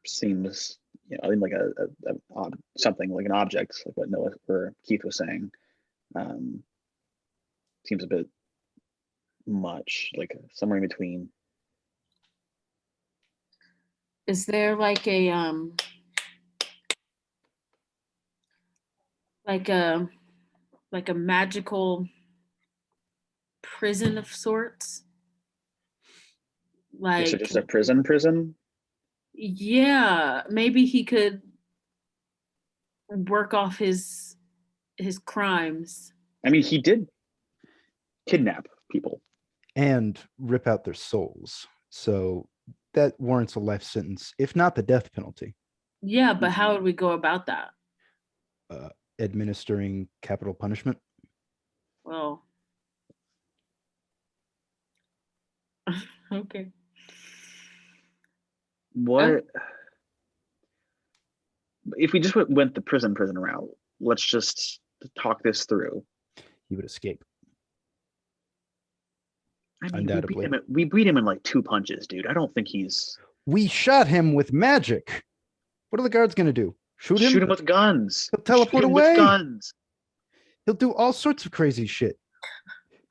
seems, I mean, like something like an object, like what Noah or Keith was saying, seems a bit much, like somewhere in between. Is there like a like a magical prison of sorts? So Like, just a prison? yeah, maybe he could work off his crimes. I mean, he did kidnap people. And rip out their souls. So that warrants a life sentence, if not the death penalty. Yeah, but how would we go about that? Administering capital punishment. Well, okay. What if we just went the prison route? Let's just talk this through. He would escape. I mean, Undoubtedly. we beat him in like 2 punches, dude. I don't think he's. We shot him with magic. What are the guards going to do? Shoot him? with guns. He'll teleport Shoot him away. with guns. He'll do all sorts of crazy shit.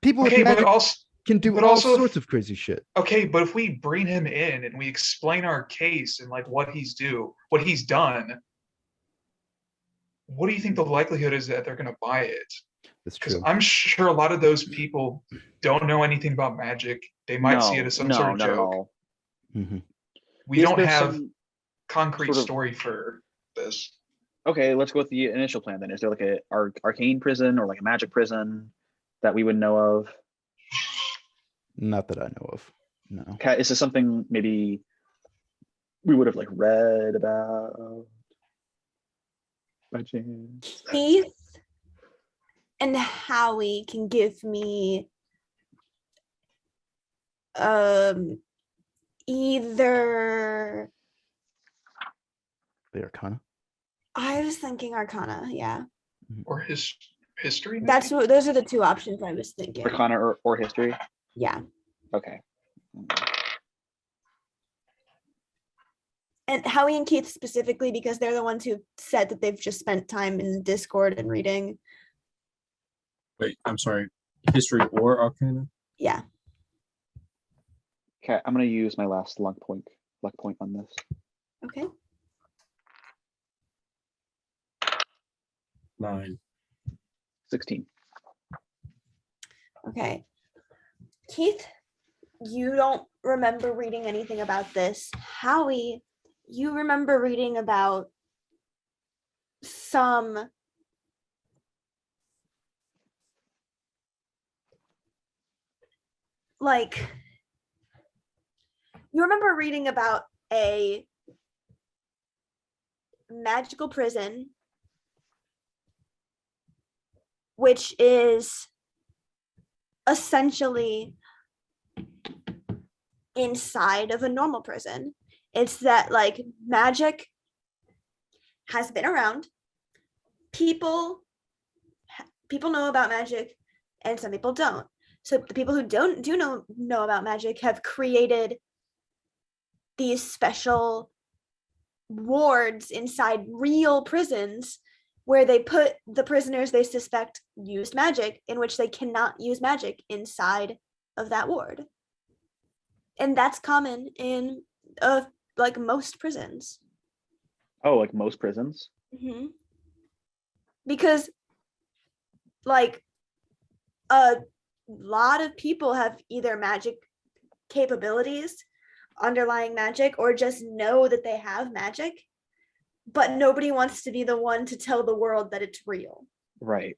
People with okay, but magic also can do but all also if- sorts of crazy shit. okay, but if we bring him in and we explain our case and like what he's done, what do you think the likelihood is that they're going to buy it? That's Because true. I'm sure a lot of those people don't know anything about magic. They might see it as some sort of not at joke. all. Hmm. We Is don't there have some concrete sort of- story for this. Okay, let's go with the initial plan then. Is there like a arcane prison or like a magic prison that we would know of? Not that I know of. No. Is this something maybe we would have like read about by chance? Keith and Howie can give me either. The Arcana. I was thinking Arcana, yeah. Or history? maybe? That's what those are the two options I was thinking. Arcana or history? Yeah. Okay. And Howie and Keith specifically because they're the ones who said that they've just spent time in Discord and reading. Wait, I'm sorry. History or Arcana? Yeah. Okay, I'm gonna use my last luck point on this. Okay. 9. 16. Okay. Keith, you don't remember reading anything about this. Howie, you remember reading about some like you remember reading about a magical prison which is essentially inside of a normal prison. It's that like magic has been around. People know about magic and some people don't. So the people who do know about magic have created these special wards inside real prisons where they put the prisoners they suspect used magic, in which they cannot use magic inside of that ward. And that's common in like most prisons. Oh, like most prisons? Mm-hmm. Because like a lot of people have either magic capabilities, underlying magic, or just know that they have magic, but nobody wants to be the one to tell the world that it's real. Right.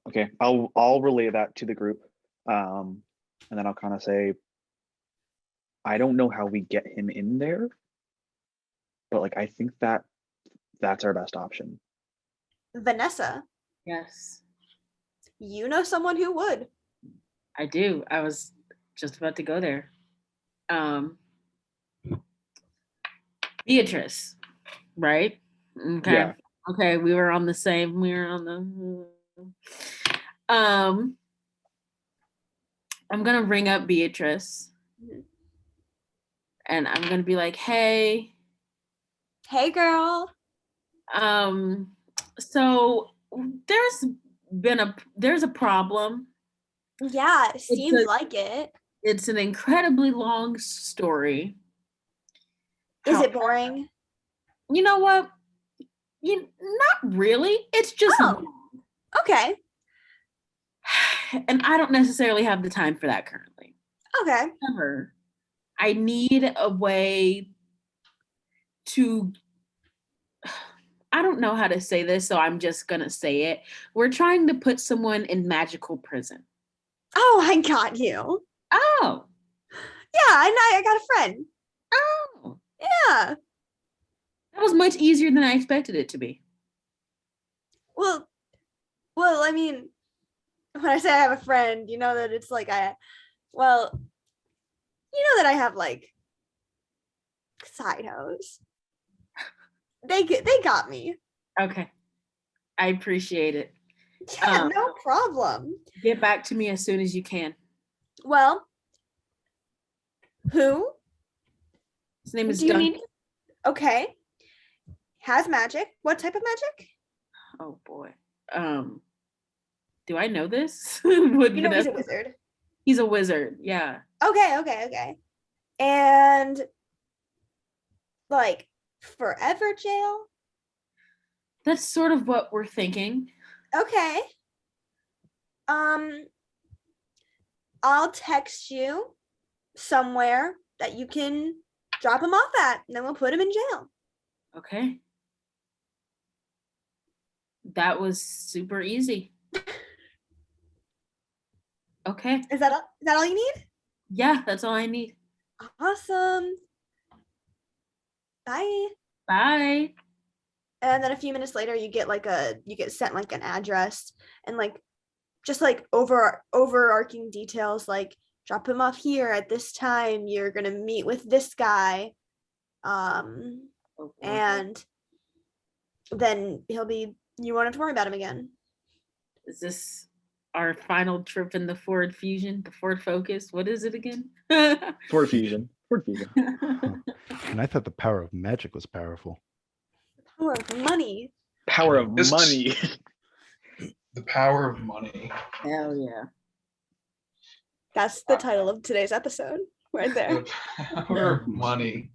Okay, I'll relay that to the group. And then I'll kind of say, I don't know how we get him in there, but like I think that's our best option. Vanessa, Yes, you know someone who would. I do. I was just about to go there. Beatrice, right? Okay. Yeah. Okay, we were on the. I'm gonna ring up Beatrice and I'm gonna be like, hey, girl. So there's a problem. Yeah, it seems like it. It's an incredibly long story. Is it boring? You know what? Not really. It's just long. Okay. And I don't necessarily have the time for that currently. Okay. However, I need a way to, I don't know how to say this, so I'm just gonna say it. We're trying to put someone in magical prison. Oh, I got you. Oh. Yeah, I got a friend. Oh. Yeah. That was much easier than I expected it to be. Well, I mean, when I say I have a friend, you know that it's like you know that I have like side hoes. They got me. Okay. I appreciate it. Yeah, no problem. Get back to me as soon as you can. Well, who? His name is Do you Duncan. need? Okay. Has magic. What type of magic? Oh boy. Do I know this? You know he's a wizard. He's a wizard, yeah. Okay. And like forever jail? That's sort of what we're thinking. Okay. I'll text you somewhere that you can drop him off at, and then we'll put him in jail. Okay. That was super easy. Okay. Is that all you need? Yeah, that's all I need. Awesome. Bye. Bye. And then a few minutes later, you get sent like an address and like just like overarching details, like drop him off here at this time. You're gonna meet with this guy, and then you won't have to worry about him again. Is this our final trip in the Ford Fusion, the Ford Focus? What is it again? Ford Fusion. Ford Fusion. And I thought the power of magic was powerful. Power of money. Power of This- money. The power of money. Hell yeah. That's the title of today's episode, right there. The power of money.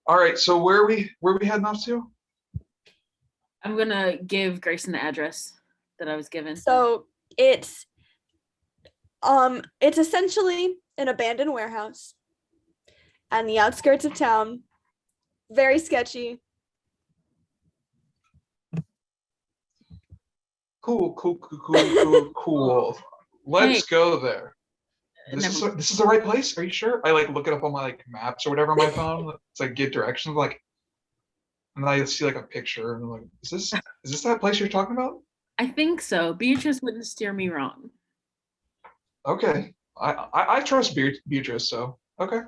All right, so where are we heading off to? I'm gonna give Grayson the address that I was given. So it's essentially an abandoned warehouse on the outskirts of town. Very sketchy. Cool. Let's Hey. go there. This is the right place? Are you sure? I like look it up on my like maps or whatever on my phone. It's like get directions, like, and I see like a picture, and I'm like, is this that place you're talking about? I think so. Beatrice wouldn't steer me wrong. Okay, I trust Beatrice, so okay.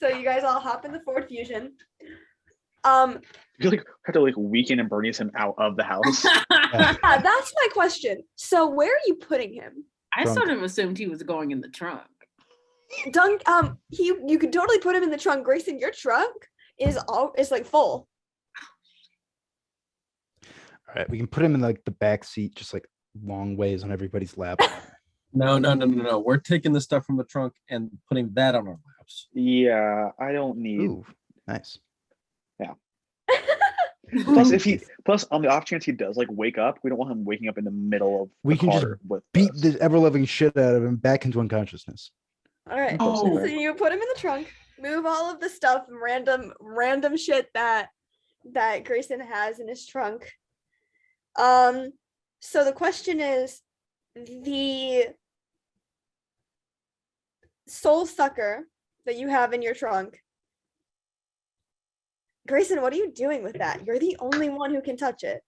So you guys all hop in the Ford Fusion. You like have to like weaken and Bernie's him out of the house. Yeah, that's my question. So where are you putting him? I Trunk. sort of assumed he was going in the trunk. Dunk, you could totally put him in the trunk. Grayson, your trunk is like full. All right, we can put him in like the back seat, just like long ways on everybody's lap. No. We're taking the stuff from the trunk and putting that on our laps. Yeah, I don't need. Ooh, nice. Plus on the off chance he does like wake up, we don't want him waking up in the middle of We the can just car with Beat us. the ever loving shit out of him back into unconsciousness. All right. Oh. So you put him in the trunk, move all of the stuff, random shit that Grayson has in his trunk. So the question is, the soul sucker that you have in your trunk. Grayson, what are you doing with that? You're the only one who can touch it.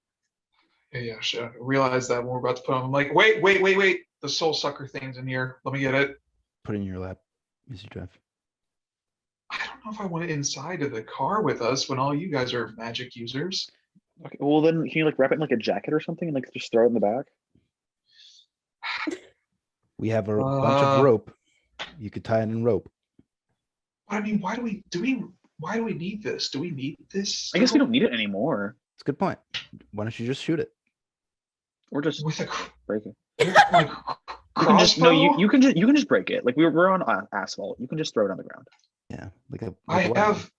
Yeah, sure. I realized that when we're about to put him, I'm like, wait. The soul sucker thing's in here. Let me get it. Put it in your lap, Mr. Jeff. I don't know if I want it inside of the car with us when all you guys are magic users. Okay, well then can you like wrap it in like a jacket or something and like just throw it in the back? We have a bunch of rope. You could tie it in rope. I mean, why do we need this? Do we need this? I guess we don't need it anymore. It's a good point. Why don't you just shoot it? Or just With a break it. like, You can just, no, crossbow? you can just break it. Like we're on asphalt. You can just throw it on the ground. Yeah, like a. I like a weapon. have,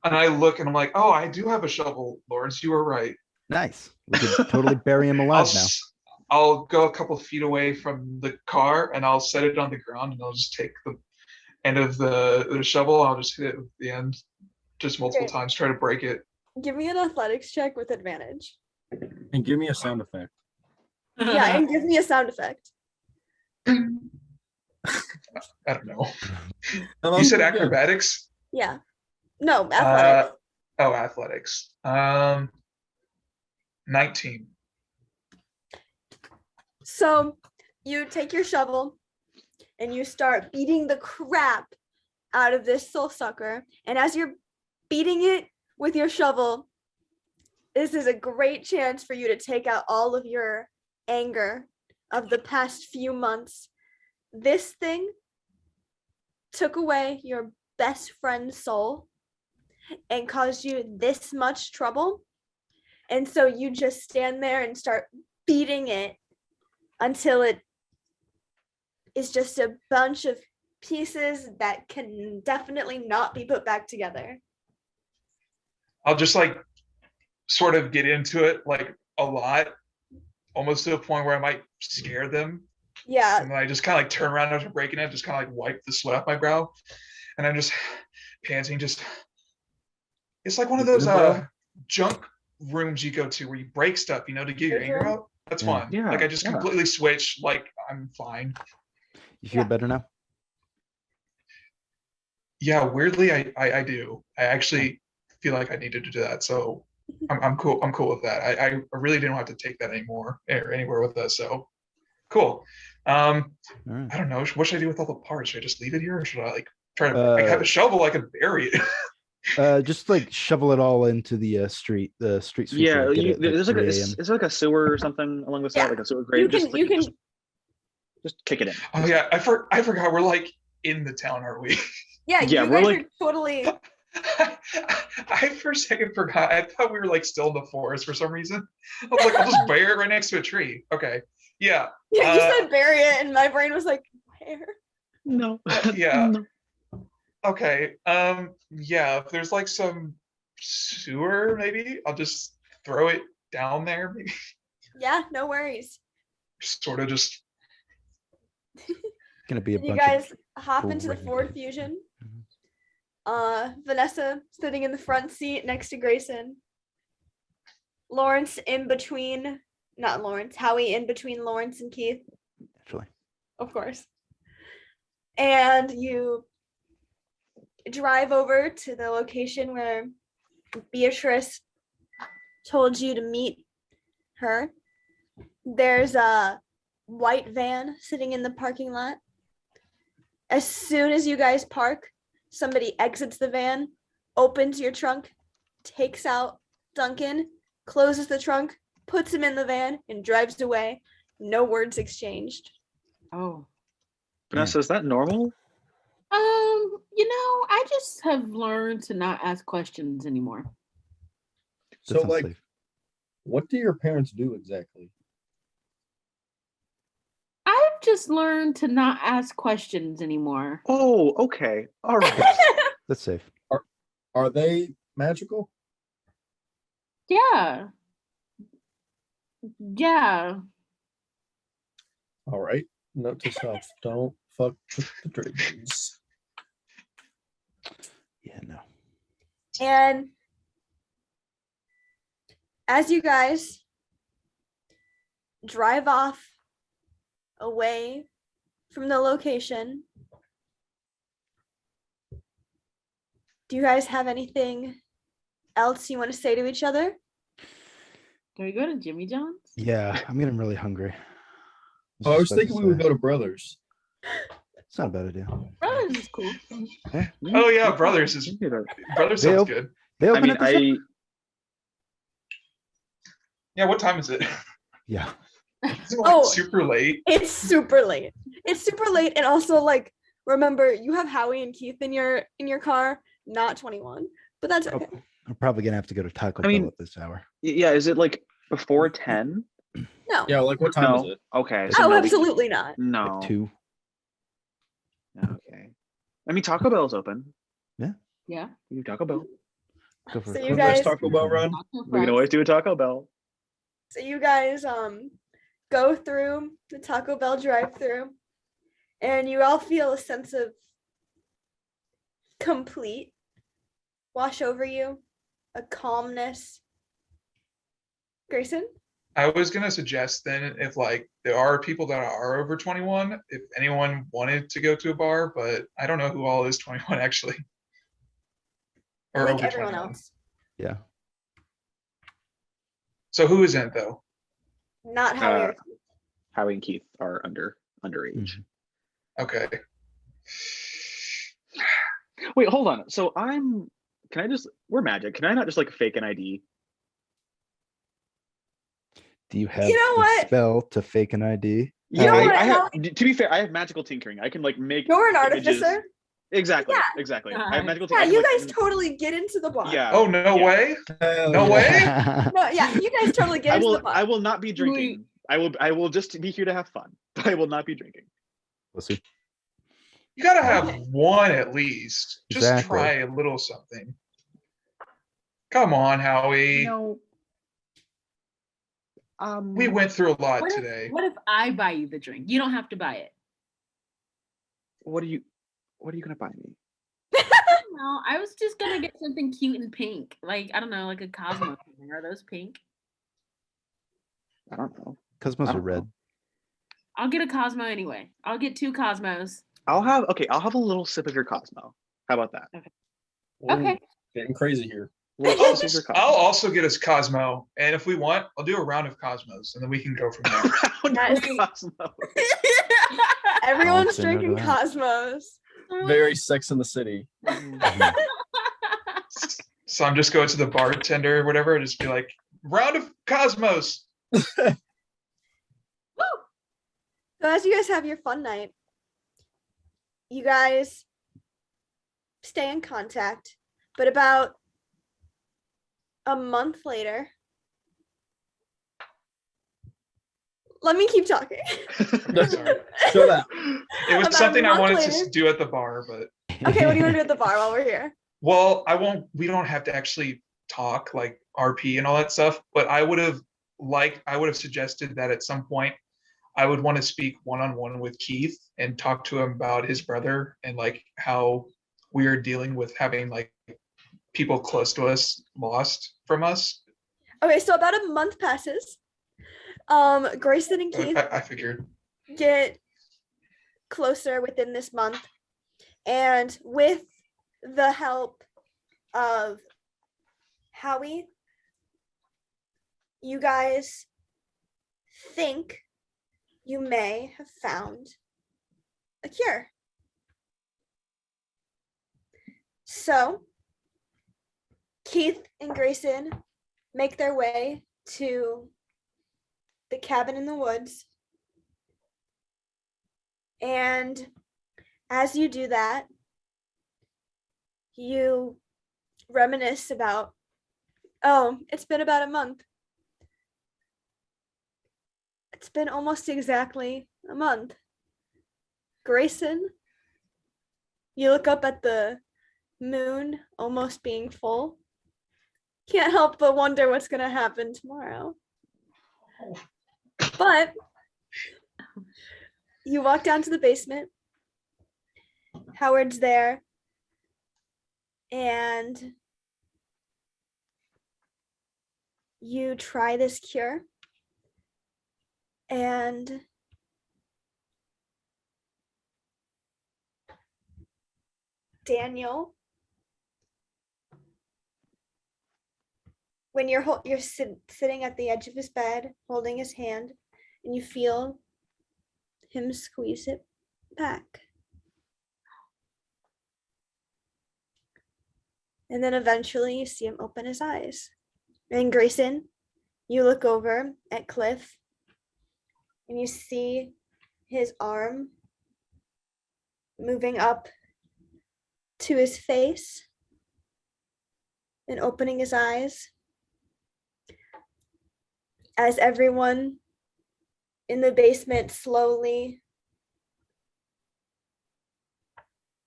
and I look and I'm like, oh, I do have a shovel, Lawrence. You were right. Nice. We could totally bury him I'll alive now. I'll go a couple feet away from the car and I'll set it on the ground and I'll just take the end of the shovel. I'll just hit it with the end, just multiple Okay. times, try to break it. Give me an athletics check with advantage. And give me a sound effect. Yeah, and give me a sound effect. I don't know. Hello? You said Yeah. acrobatics? Yeah. No, athletics. Oh, athletics. 19. So you take your shovel and you start beating the crap out of this soul sucker. And as you're beating it with your shovel, this is a great chance for you to take out all of your anger of the past few months. This thing took away your best friend's soul and caused you this much trouble. And so you just stand there and start beating it until it is just a bunch of pieces that can definitely not be put back together. I'll just like sort of get into it like a lot, almost to a point where I might scare them. Yeah, And then I just kind of like turn around after breaking it, just kind of like wipe the sweat off my brow. And I'm just panting, it's like one of those junk rooms you go to where you break stuff, to get your anger out. That's Yeah. fun. Yeah, Like I just yeah. completely switch, like I'm fine. You feel Yeah. better now? Yeah, weirdly I do. I actually feel like I needed to do that. So I'm cool. I'm cool with that. I really didn't have to take that anymore or anywhere with us. So cool. All right. I don't know. What should I do with all the parts? Should I just leave it here or should I like try to like have a shovel? I could bury it. Just like shovel it all into the street. The street sweeper. Yeah, will get it, there's like 3 it's like a sewer or something along the side, Yeah. like a sewer you grate. can Just, you can just kick it in. Oh yeah, I forgot. We're like in the town, are we? yeah, Yeah, you we're guys like- are totally I for a second forgot. I thought we were like still in the forest for some reason. I was like, I'll just bury it right next to a tree. Okay. Yeah. yeah, you Uh, said bury it and my brain was like, where? No. Yeah. No. Okay. Yeah, if there's like some sewer, maybe I'll just throw it down there. Maybe Yeah, no worries. sort of just Gonna be a You bunch guys hop into the great. Ford Fusion. Mhm. Vanessa sitting in the front seat next to Grayson. Lawrence in between, not Lawrence, Howie in between Lawrence and Keith, actually. of course. And you drive over to the location where Beatrice told you to meet her. There's a white van sitting in the parking lot. As soon as you guys park, somebody exits the van, opens your trunk, takes out Duncan, closes the trunk, puts him in the van, and drives away. No words exchanged. Oh. Vanessa, is that normal? I just have learned to not ask questions anymore. That So sounds like, safe. what do your parents do exactly? I've just learned to not ask questions anymore. Oh, okay. All right. That's safe. Are they magical? Yeah. Yeah. All right. Note to self: don't fuck with the dragons. Yeah, no. And as you guys drive off away from the location, do you guys have anything else you want to say to each other? Can we go to Jimmy John's? Yeah, I'm getting really hungry. Oh, I was just about to thinking we would say. go to Brothers. It's not a bad idea. Brothers is cool. Oh yeah, Brothers is Brothers They sounds op- good. They I open mean, at this Yeah, what time is it? Yeah. Is it like Oh. super late? It's super late. It's super late, and also like remember you have Howie and Keith in your car, not 21, but that's okay. I'm probably gonna have to go to Taco I mean- Bell at this hour. Yeah, is it like before 10? No, Yeah, like what time No. is it? Okay. oh, no, we- absolutely not. No. Like 2. Okay. I mean, Taco Bell's open. Yeah. You can Taco Bell. Go for So it. you Nice guys- Taco Bell run. We can always do a Taco Bell. So you guys go through the Taco Bell drive-through, and you all feel a sense of complete wash over you, a calmness. Grayson? I was gonna suggest then if like there are people that are over 21, if anyone wanted to go to a bar, but I don't know who all is 21 actually. I Or think over everyone 21. else. Yeah. So who isn't though? Not Howie or Uh, Howie and Keith are underage. Okay. Wait, hold on. So we're magic. Can I not just like fake an ID? Do you have know the what? spell to fake an ID? You know I, what, I have, Howie? to be fair, I have magical tinkering. I can like make You're an images- artificer. Exactly. Yeah. Exactly. I have Alright. magical Yeah, tinkering. you I can, guys like, totally get into the bar. Yeah. Oh no Yeah. way. Hell No yeah. way? No, yeah, you guys totally get I into will. the bar. I will not be drinking. I will just be here to have fun. But I will not be drinking. We'll see. You gotta have Okay. one at least. Just Exactly. try a little something. Come on, Howie. No. We went through a lot What today. What if I buy you the drink? You don't have to buy it. What are you gonna buy me? No, I was just gonna get something cute and pink. Like, I don't know, like a Cosmo thing. Are those pink? I don't know. Cosmos I are don't red. know. I'll get a Cosmo anyway. I'll get 2 Cosmos. I'll have a little sip of your Cosmo. How about that? Okay. Ooh, getting crazy here. Little I'll, sip of your I'll Cosmo. also get us Cosmo, and if we want, I'll do a round of Cosmos, and then we can go from there. Round Yes. of Cosmo. Everyone's say no to drinking that. Cosmos. Very Sex in the City. So I'm just going to the bartender or whatever, and just be like, round of Cosmos. So as you guys have your fun night, you guys stay in contact, but about a month later, let me keep talking. Sorry. Shut up. It was About a something I month wanted later. to do at the bar, but Okay, what do you want to do at the bar while we're here? well, we don't have to actually talk like RP and all that stuff, but I would have suggested that at some point I would want to speak one-on-one with Keith and talk to him about his brother and like how we are dealing with having like people close to us lost from us. Okay, so about a month passes. Grayson and Keith I figured. get closer within this month, and with the help of Howie, you guys think you may have found a cure. So Keith and Grayson make their way to the cabin in the woods. And as you do that, you reminisce about, oh, it's been about a month. It's been almost exactly a month. Grayson, you look up at the moon almost being full. Can't help but wonder what's going to happen tomorrow. But you walk down to the basement. Howard's there. And you try this cure. And Daniel, when you're sitting at the edge of his bed, holding his hand, and you feel him squeeze it back. And then eventually you see him open his eyes. And Grayson, you look over at Cliff and you see his arm moving up to his face and opening his eyes. As everyone in the basement slowly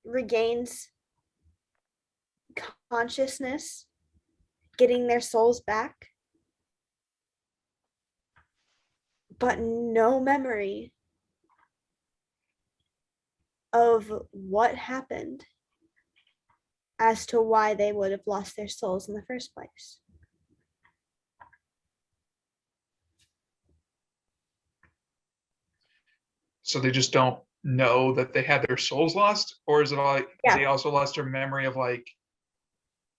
regains consciousness, getting their souls back, but no memory of what happened as to why they would have lost their souls in the first place. So they just don't know that they had their souls lost, or is it like Yeah. they also lost their memory of like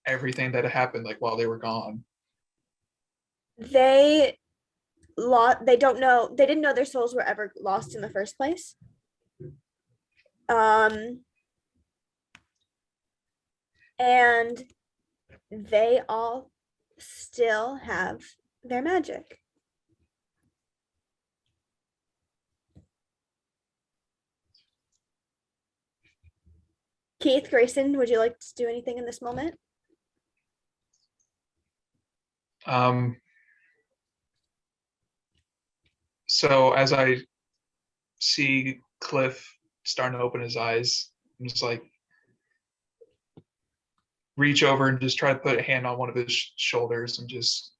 everything that happened like while they were gone? They don't know, they didn't know their souls were ever lost in the first place. And they all still have their magic. Keith, Grayson, would you like to do anything in this moment? So as I see Cliff starting to open his eyes, and just like reach over and just try to put a hand on one of his shoulders and just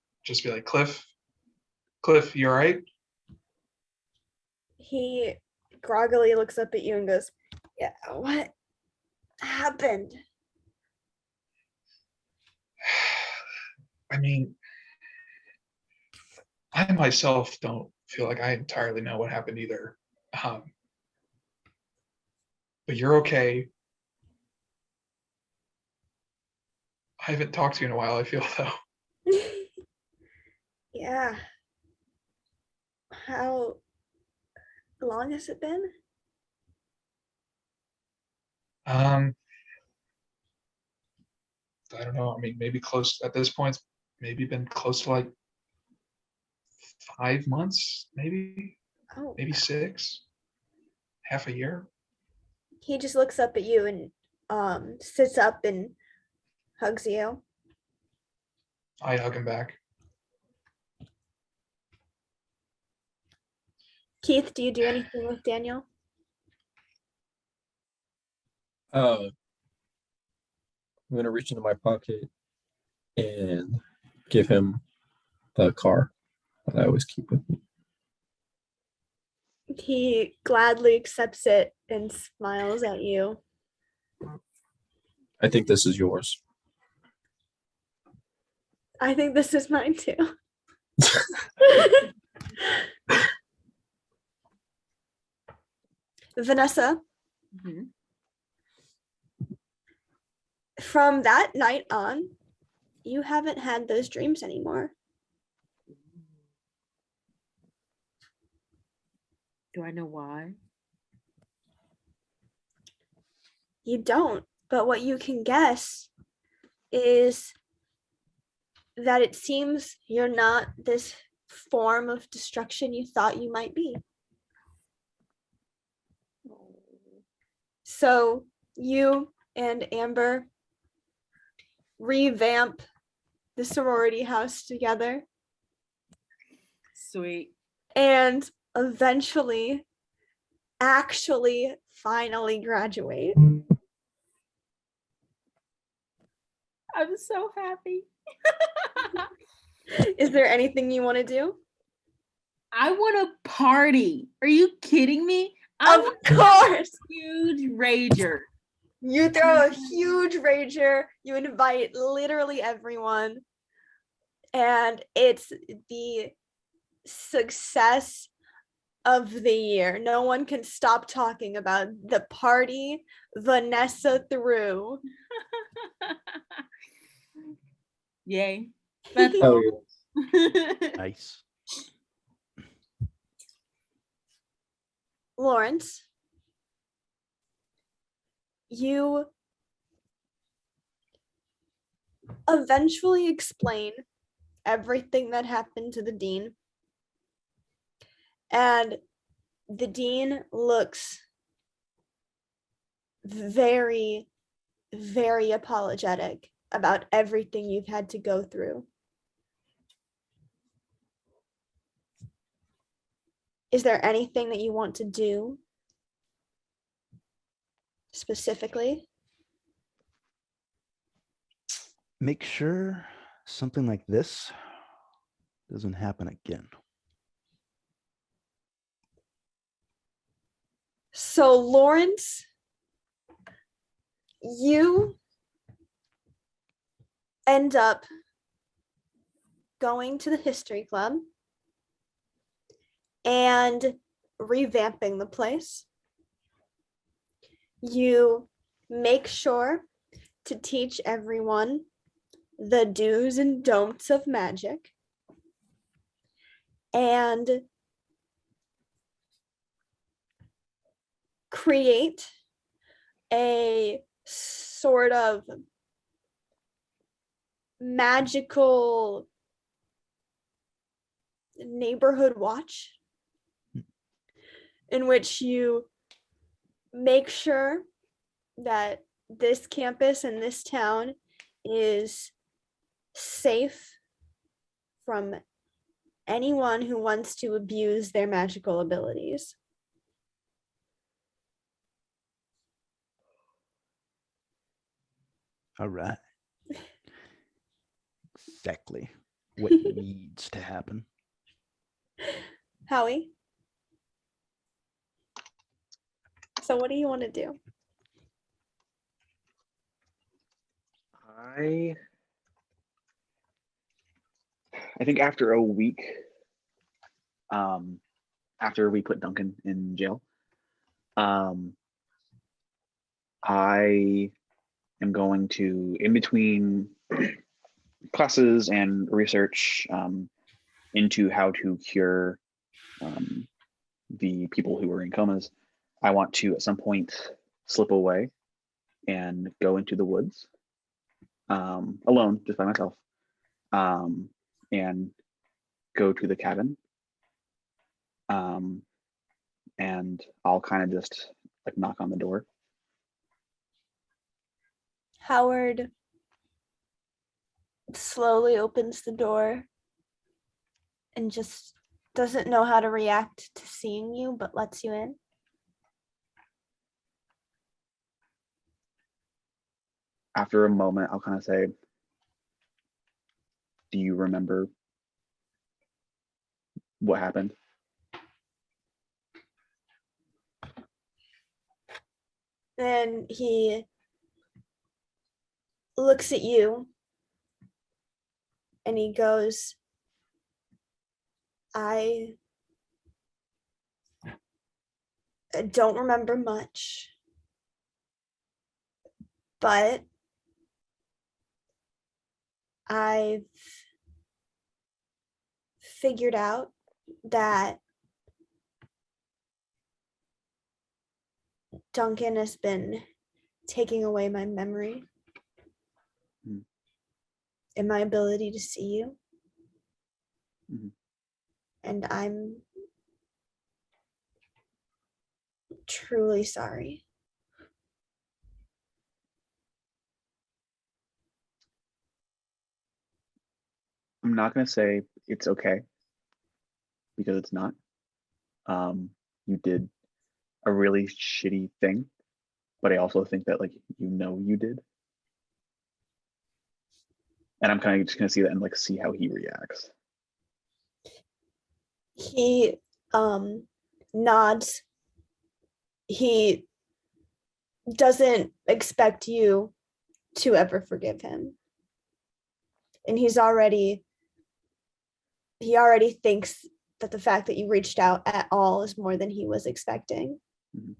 be like, Cliff, you all right? He groggily looks up at you and goes, yeah, what happened? I mean, I myself don't feel like I entirely know what happened either. But you're okay. I haven't talked to you in a while, I feel though. Yeah. How long has it been? I don't know. I mean, maybe close at this point, maybe been close to like 5 months, maybe Oh, 6, half a year. he just looks up at you and sits up and hugs you. I hug him back. Keith, do you do anything with Daniel? I'm gonna reach into my pocket and give him the car that I always keep with me. He gladly accepts it and smiles at you. I think this is yours. I think this is mine too. Vanessa, Mhm. from that night on, you haven't had those dreams anymore. Do I know why? You don't, but what you can guess is that it seems you're not this form of destruction you thought you might be. So you and Amber revamp the sorority house together Sweet. and eventually actually finally graduate. I'm so happy. Is there anything you want to do? I want a party. Are you kidding me? Of course. Huge rager. You throw a huge rager, you invite literally everyone, and it's the success of the year. No one can stop talking about the party Vanessa threw. Yay. That's Oh, yeah. Nice. Lawrence, you eventually explain everything that happened to the dean. And the dean looks very, very apologetic about everything you've had to go through. Is there anything that you want to do specifically? Make sure something like this doesn't happen again. So, Lawrence, you end up going to the history club and revamping the place. You make sure to teach everyone the do's and don'ts of magic. And create a sort of magical neighborhood watch in which you make sure that this campus and this town is safe from anyone who wants to abuse their magical abilities. All right. Exactly what needs to happen. Howie. So what do you want to do? I think after a week, after we put Duncan in jail, I am going to, in between classes and research into how to cure the people who are in comas, I want to at some point slip away and go into the woods alone, just by myself, and go to the cabin. And I'll kind of just like knock on the door. Howard slowly opens the door and just doesn't know how to react to seeing you, but lets you in. After a moment, I'll kind of say, do you remember what happened? Then he looks at you and he goes, I don't remember much, but I've figured out that Duncan has been taking away my memory and my ability to see you. Mhm. And I'm truly sorry. I'm not going to say it's okay, because it's not. You did a really shitty thing, but I also think that like you did, and I'm kind of just going to see that and like see how he reacts. He nods. He doesn't expect you to ever forgive him. And he already thinks that the fact that you reached out at all is more than he was expecting. Mhm.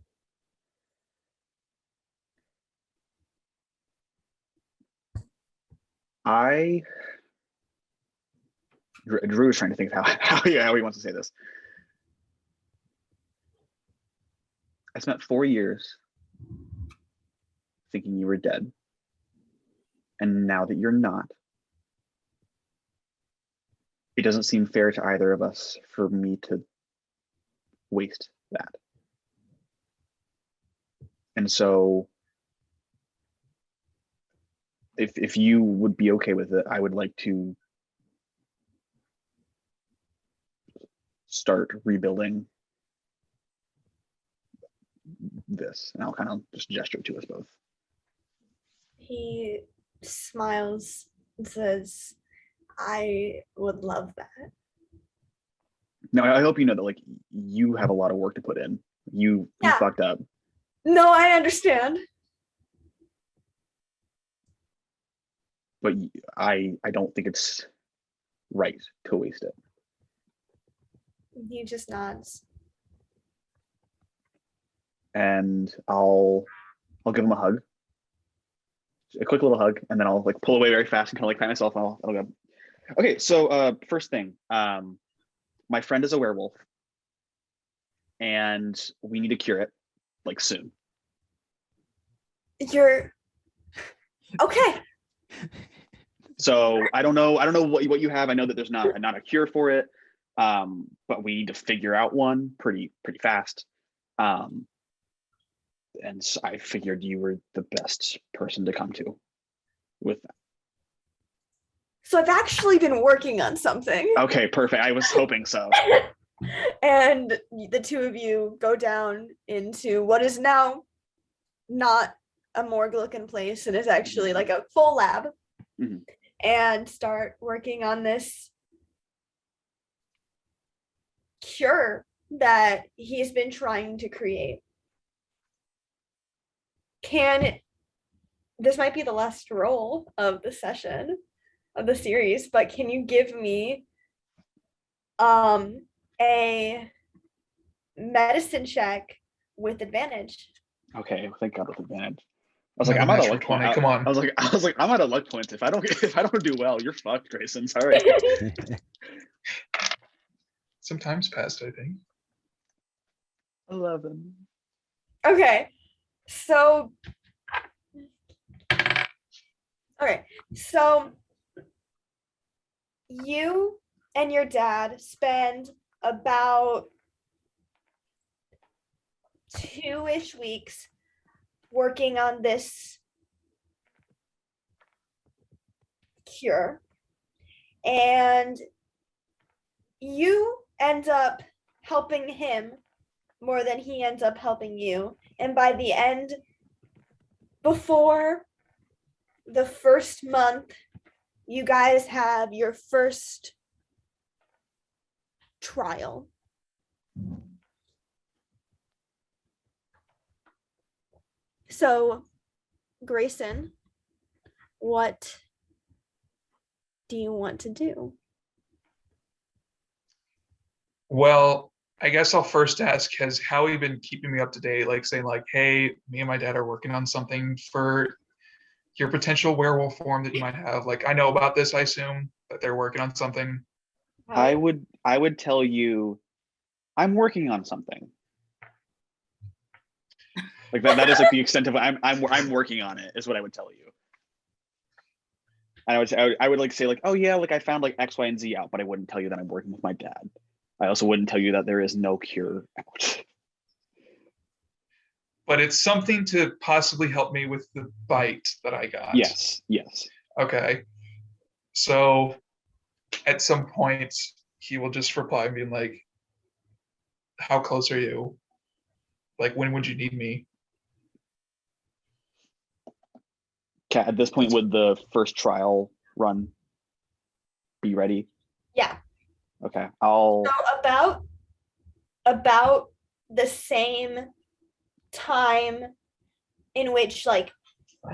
Drew is trying to think of how he wants to say this. I spent 4 years thinking you were dead, and now that you're not, it doesn't seem fair to either of us for me to waste that. And so if you would be okay with it, I would like to start rebuilding this. And I'll kind of just gesture to us both. He smiles and says, I would love that. Now, I hope you know that like you have a lot of work to put in. You Yeah. fucked up. No, I understand. But I don't think it's right to waste it. He just nods. And I'll give him a hug, a quick little hug, and then I'll like pull away very fast and kind of like pat myself. And I'll go. Okay, so first thing, my friend is a werewolf, and we need to cure it like soon. You're okay. So I don't know what you have. I know that there's not a cure for it, but we need to figure out one pretty fast. And so I figured you were the best person to come to with that. So I've actually been working on something. Okay, perfect. I was hoping so. And the two of you go down into what is now not a morgue looking place and is actually like a full lab, Mhm. and start working on this cure that he's been trying to create. This might be the last roll of the session of the series, but can you give me a medicine check with advantage? Okay, thank God with advantage. I was Not like, a I'm at a natural luck point. 20, come on. I was like, I'm at a luck point. If I don't do well, you're fucked, Grayson. Sorry. Some time's passed, I think. 11. Okay, so you and your dad spend about 2-ish weeks working on this cure, and you end up helping him more than he ends up helping you. And by the end, before the first month, you guys have your first trial. So, Grayson, what do you want to do? Well, I guess I'll first ask, has Howie been keeping me up to date, like saying like, hey, me and my dad are working on something for your potential werewolf form that you might have. Like, I know about this, I assume that they're working on something. I would tell you, I'm working on something. Like that is like the extent of I'm working on it is what I would tell you. And I would like say like, oh yeah, like I found like X, Y, and Z out, but I wouldn't tell you that I'm working with my dad. I also wouldn't tell you that there is no cure out. But it's something to possibly help me with the bite that I got. Yes. Okay. So at some point, he will just reply being like, how close are you? Like, when would you need me? Kat, at this point, would the first trial run be ready? Yeah. Okay, So about the same time in which like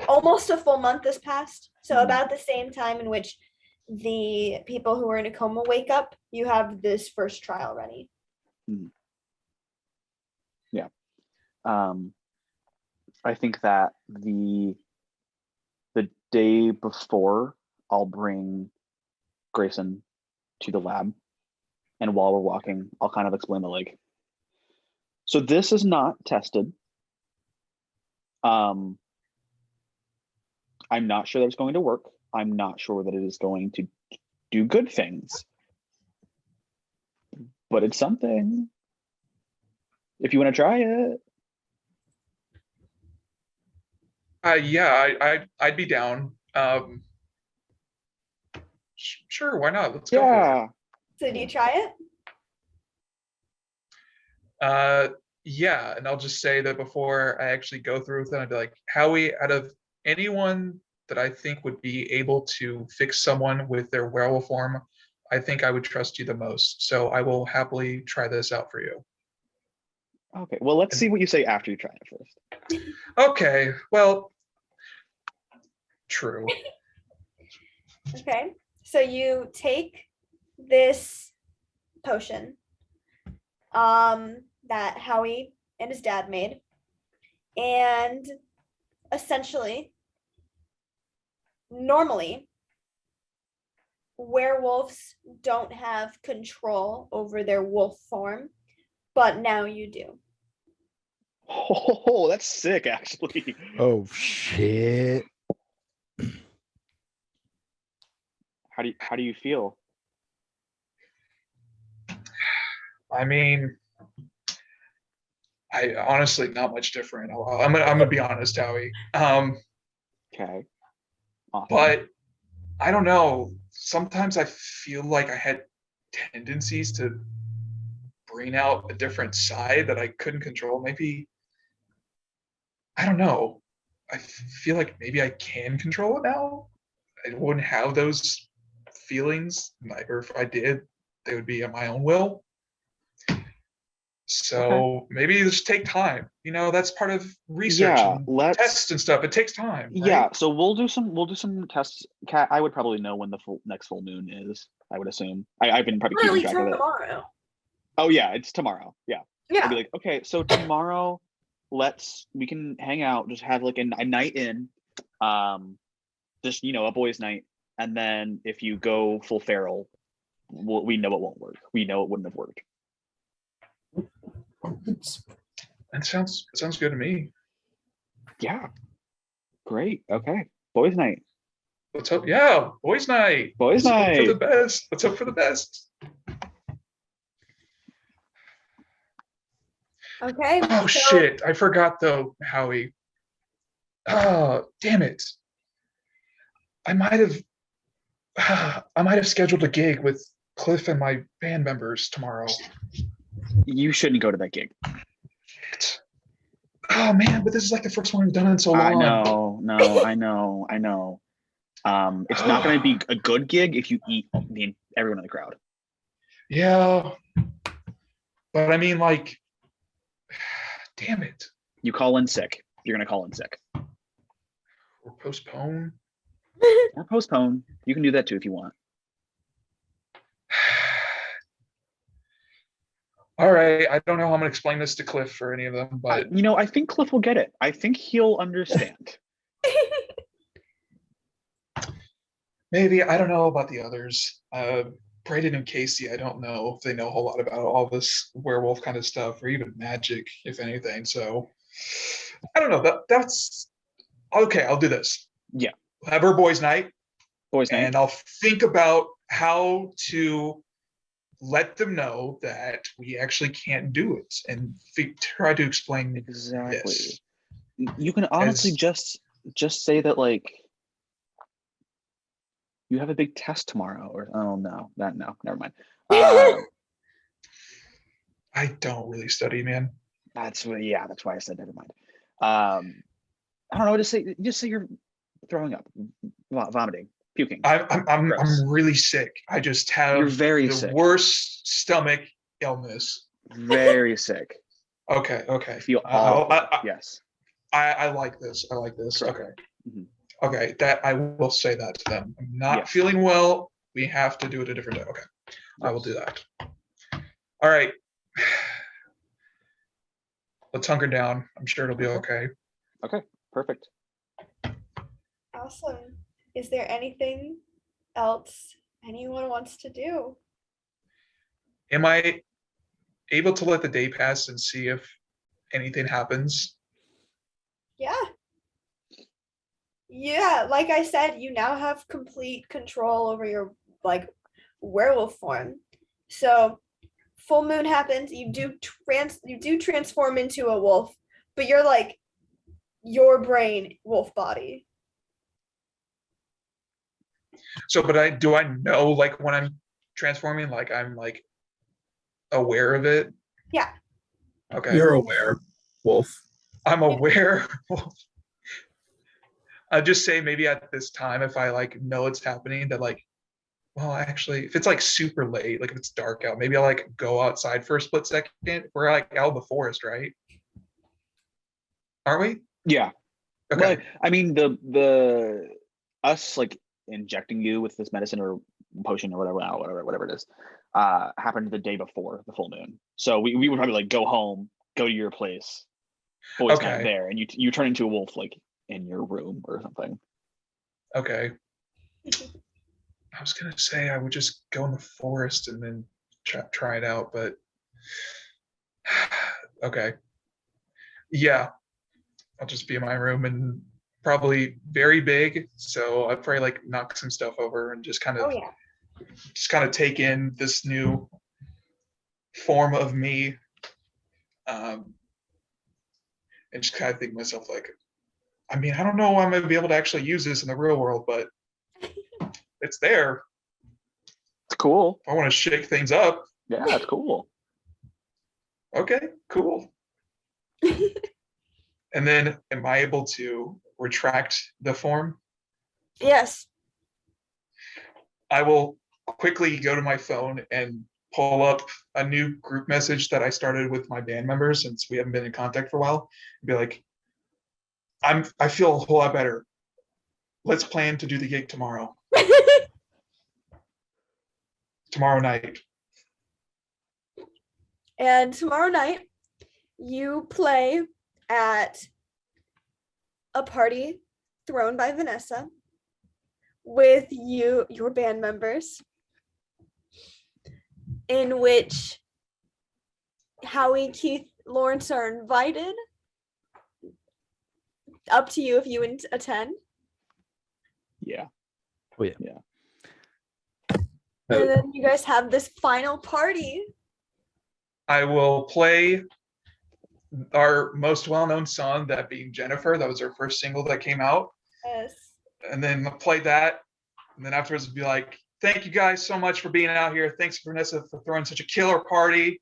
almost a full month has passed. So about the same time in which the people who are in a coma wake up, you have this first trial ready. Yeah. I think that the day before, I'll bring Grayson to the lab, and while we're walking, I'll kind of explain the like. So this is not tested. I'm not sure that it's going to work. I'm not sure that it is going to do good things, but it's something. If you want to try it. Yeah, I'd be down. Sure, why not? Let's go for Yeah. So do you try it? it. Yeah, and I'll just say that before I actually go through with it, I'd be like, Howie, out of anyone that I think would be able to fix someone with their werewolf form, I think I would trust you the most. So I will happily try this out for you. Okay, well, let's see what you say after you try it first. Okay, well, true. Okay. So you take this potion that Howie and his dad made, and essentially, normally, werewolves don't have control over their wolf form, but now you do. Oh, that's sick, actually. Oh shit. How do you feel? I mean, I honestly not much different. I'm gonna be honest, Howie. Okay. Awesome. But I don't know. Sometimes I feel like I had tendencies to bring out a different side that I couldn't control. Maybe I don't know. I feel like maybe I can control it now. I wouldn't have those feelings, or if I did, they would be at my own will. So maybe just take time. That's part of research Yeah, and let's tests and stuff. It takes time. Right? Yeah, so we'll do some tests. Kat, I would probably know when the next full moon is. I would assume. I've been probably keeping Really track of it. tomorrow. Oh yeah, it's tomorrow. Yeah. I'd Yeah. be like, okay, so tomorrow, we can hang out, just have like a night in, just a boys' night, and then if you go full feral, we know it won't work. We know it wouldn't have worked. That sounds good to me. Yeah. Great. Okay. Boys' night. Let's hope. Yeah, boys' night. Boys' Let's hope for the night. best. Let's hope for the best. Okay. Oh so- shit! I forgot though, Howie. Oh damn it! I might have scheduled a gig with Cliff and my band members tomorrow. You shouldn't go to that gig. Shit. Oh man, but this is like the first one we've done in so long. I know. No, I know. It's not going to be a good gig if you eat everyone in the crowd. Yeah, but I mean, like, damn it. You call in sick. You're going to call in sick. Or postpone. Or postpone. You can do that too if you want. All right, I don't know how I'm gonna explain this to Cliff or any of them, but I think Cliff will get it. I think he'll understand. maybe. I don't know about the others. Brayden and Casey, I don't know if they know a whole lot about all this werewolf kind of stuff or even magic, if anything. So I don't know. That's okay. I'll do this. Yeah. We'll have our boys' night, Boys' night. and I'll think about how to let them know that we actually can't do it, and try to explain Exactly. this. You can honestly just say that, like, you have a big test tomorrow, or no, never mind. Oh, I don't really study, man. That's why I said never mind. I don't know. Just say you're throwing up, vomiting, puking. I'm Gross. really sick. I just have You're very the sick. worst stomach illness. Very sick. Okay. I feel awful. Yes. I like this. I like this. Correct. Okay. Mhm. Okay. That I will say that to them. I'm not Yes. feeling well. We have to do it a different day. Okay. I will do that. All right. Let's hunker down. I'm sure it'll be okay. Okay. Perfect. awesome. Is there anything else anyone wants to do? Am I able to let the day pass and see if anything happens? Yeah. Yeah, like I said, you now have complete control over your werewolf form. So full moon happens, you do transform into a wolf, but you're like your brain wolf body. So, but do I know like when I'm transforming, like I'm like aware of it? Yeah. Okay. You're aware, Wolf. I'm aware. I'll just say maybe at this time, if I like know it's happening, that like, well, actually, if it's like super late, like if it's dark out, maybe I'll like go outside for a split second. We're like out in the forest, right? Aren't we? Yeah. Okay. Well, I mean, the us like injecting you with this medicine or potion or whatever it is, happened the day before the full moon. So we would probably like go home, go to your place, boys' night Okay. there, and you turn into a wolf like in your room or something. Okay. I was gonna say I would just go in the forest and then try it out, but okay. Yeah, I'll just be in my room and probably very big, so I'd probably like knock some stuff over and just kind Oh of yeah. take in this new form of me, and just kind of think to myself like, I mean, I don't know I'm gonna be able to actually use this in the real world, but it's there. It's cool. If I want to shake things up. Yeah, it's cool. Okay, cool. And then am I able to retract the form? Yes. I will quickly go to my phone and pull up a new group message that I started with my band members since we haven't been in contact for a while. And be like, I feel a whole lot better. Let's plan to do the gig tomorrow night. And tomorrow night, you play at a party thrown by Vanessa with your band members, in which Howie, Keith, Lawrence are invited. Up to you if you attend. Yeah. Oh yeah. And then you guys have this final party. I will play our most well-known song, that being Jennifer. That was our first single that came out. Yes. And then play that. And then afterwards be like, thank you guys so much for being out here. Thanks, Vanessa, for throwing such a killer party.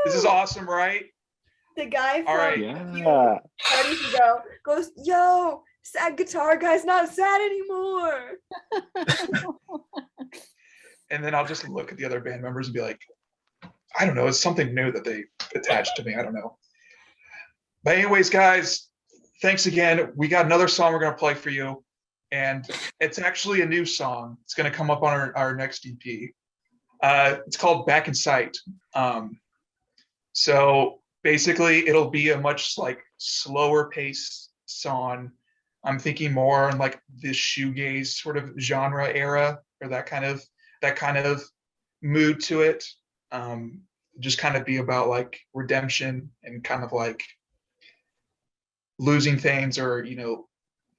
This is awesome, right? The guy All right. from Yeah. parties ago goes, yo, sad guitar guy's not sad anymore. And then I'll just look at the other band members and be like, I don't know, it's something new that they attached to me. I don't know. But anyways, guys, thanks again. We got another song we're going to play for you. And it's actually a new song. It's going to come up on our next EP. It's called Back in Sight. So basically, it'll be a much like slower pace song. I'm thinking more on like this shoegaze sort of genre era, or that kind of mood to it. Just kind of be about like redemption and kind of like losing things, or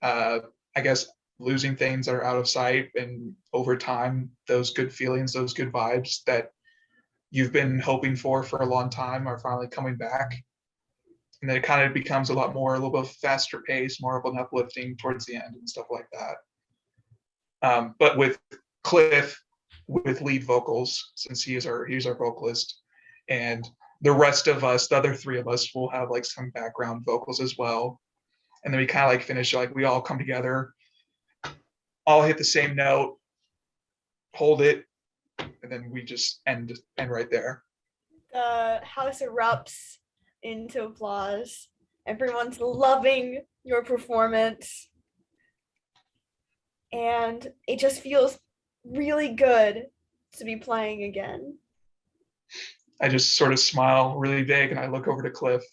I guess losing things that are out of sight, and over time those good feelings, those good vibes that you've been hoping for a long time are finally coming back. And then it kind of becomes a little bit faster pace, more of an uplifting towards the end and stuff like that. But with Cliff with lead vocals, since he's our vocalist, and the rest of us, the other three of us, will have like some background vocals as well. And then we kind of like finish, like we all come together, all hit the same note, hold it, and then we just end right there. The house erupts into applause. Everyone's loving your performance. And it just feels really good to be playing again. I just sort of smile really big and I look over to Cliff.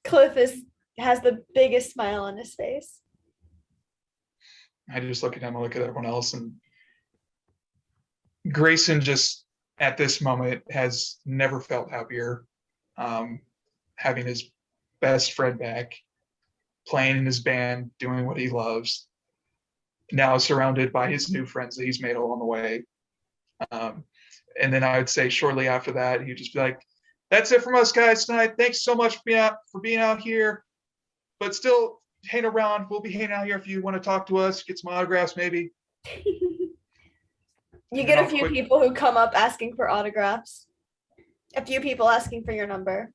Cliff has the biggest smile on his face. I just look at him, I look at everyone else, and Grayson just at this moment has never felt happier, having his best friend back, playing in his band, doing what he loves, now surrounded by his new friends that he's made along the way. And then I would say shortly after that, he'd just be like, that's it from us guys tonight. Thanks so much for being out here, but still hang around. We'll be hanging out here if you want to talk to us, get some autographs maybe. You get a few people who come up asking for autographs. A few people asking for your number.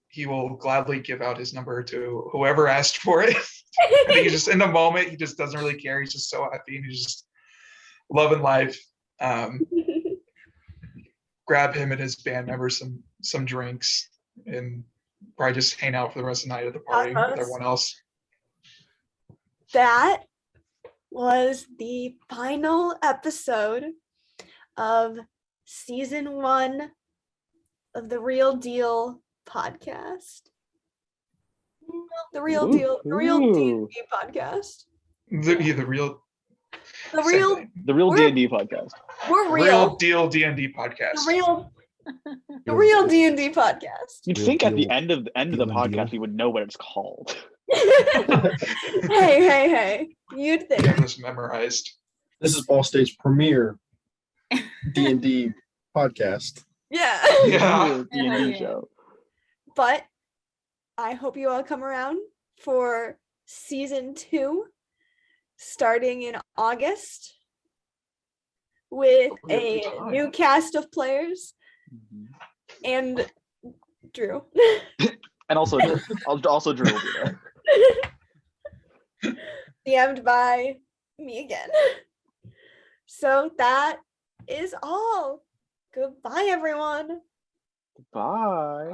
He will gladly give out his number to whoever asked for it. I think he's just in the moment, he just doesn't really care. He's just so happy and he's just loving life. Grab him and his band members some drinks and probably just hang out for the rest of the night at the party with everyone else. That was the final episode of season 1 of the Reel Deal podcast. The Reel Deal DnD podcast. The Reel DnD podcast. We're Reel Deal DnD podcast. The Reel D&D podcast. You'd think at the end of the podcast we would know what it's called. Hey. You'd think. I have this memorized. This is Ball State's premier D&D podcast. Yeah. Yeah. D&D show. But I hope you all come around for season 2, starting in August, with a new cast of players and Drew. And also, also Drew will be there. DM'd by me again. So that is all. Goodbye, everyone. Bye.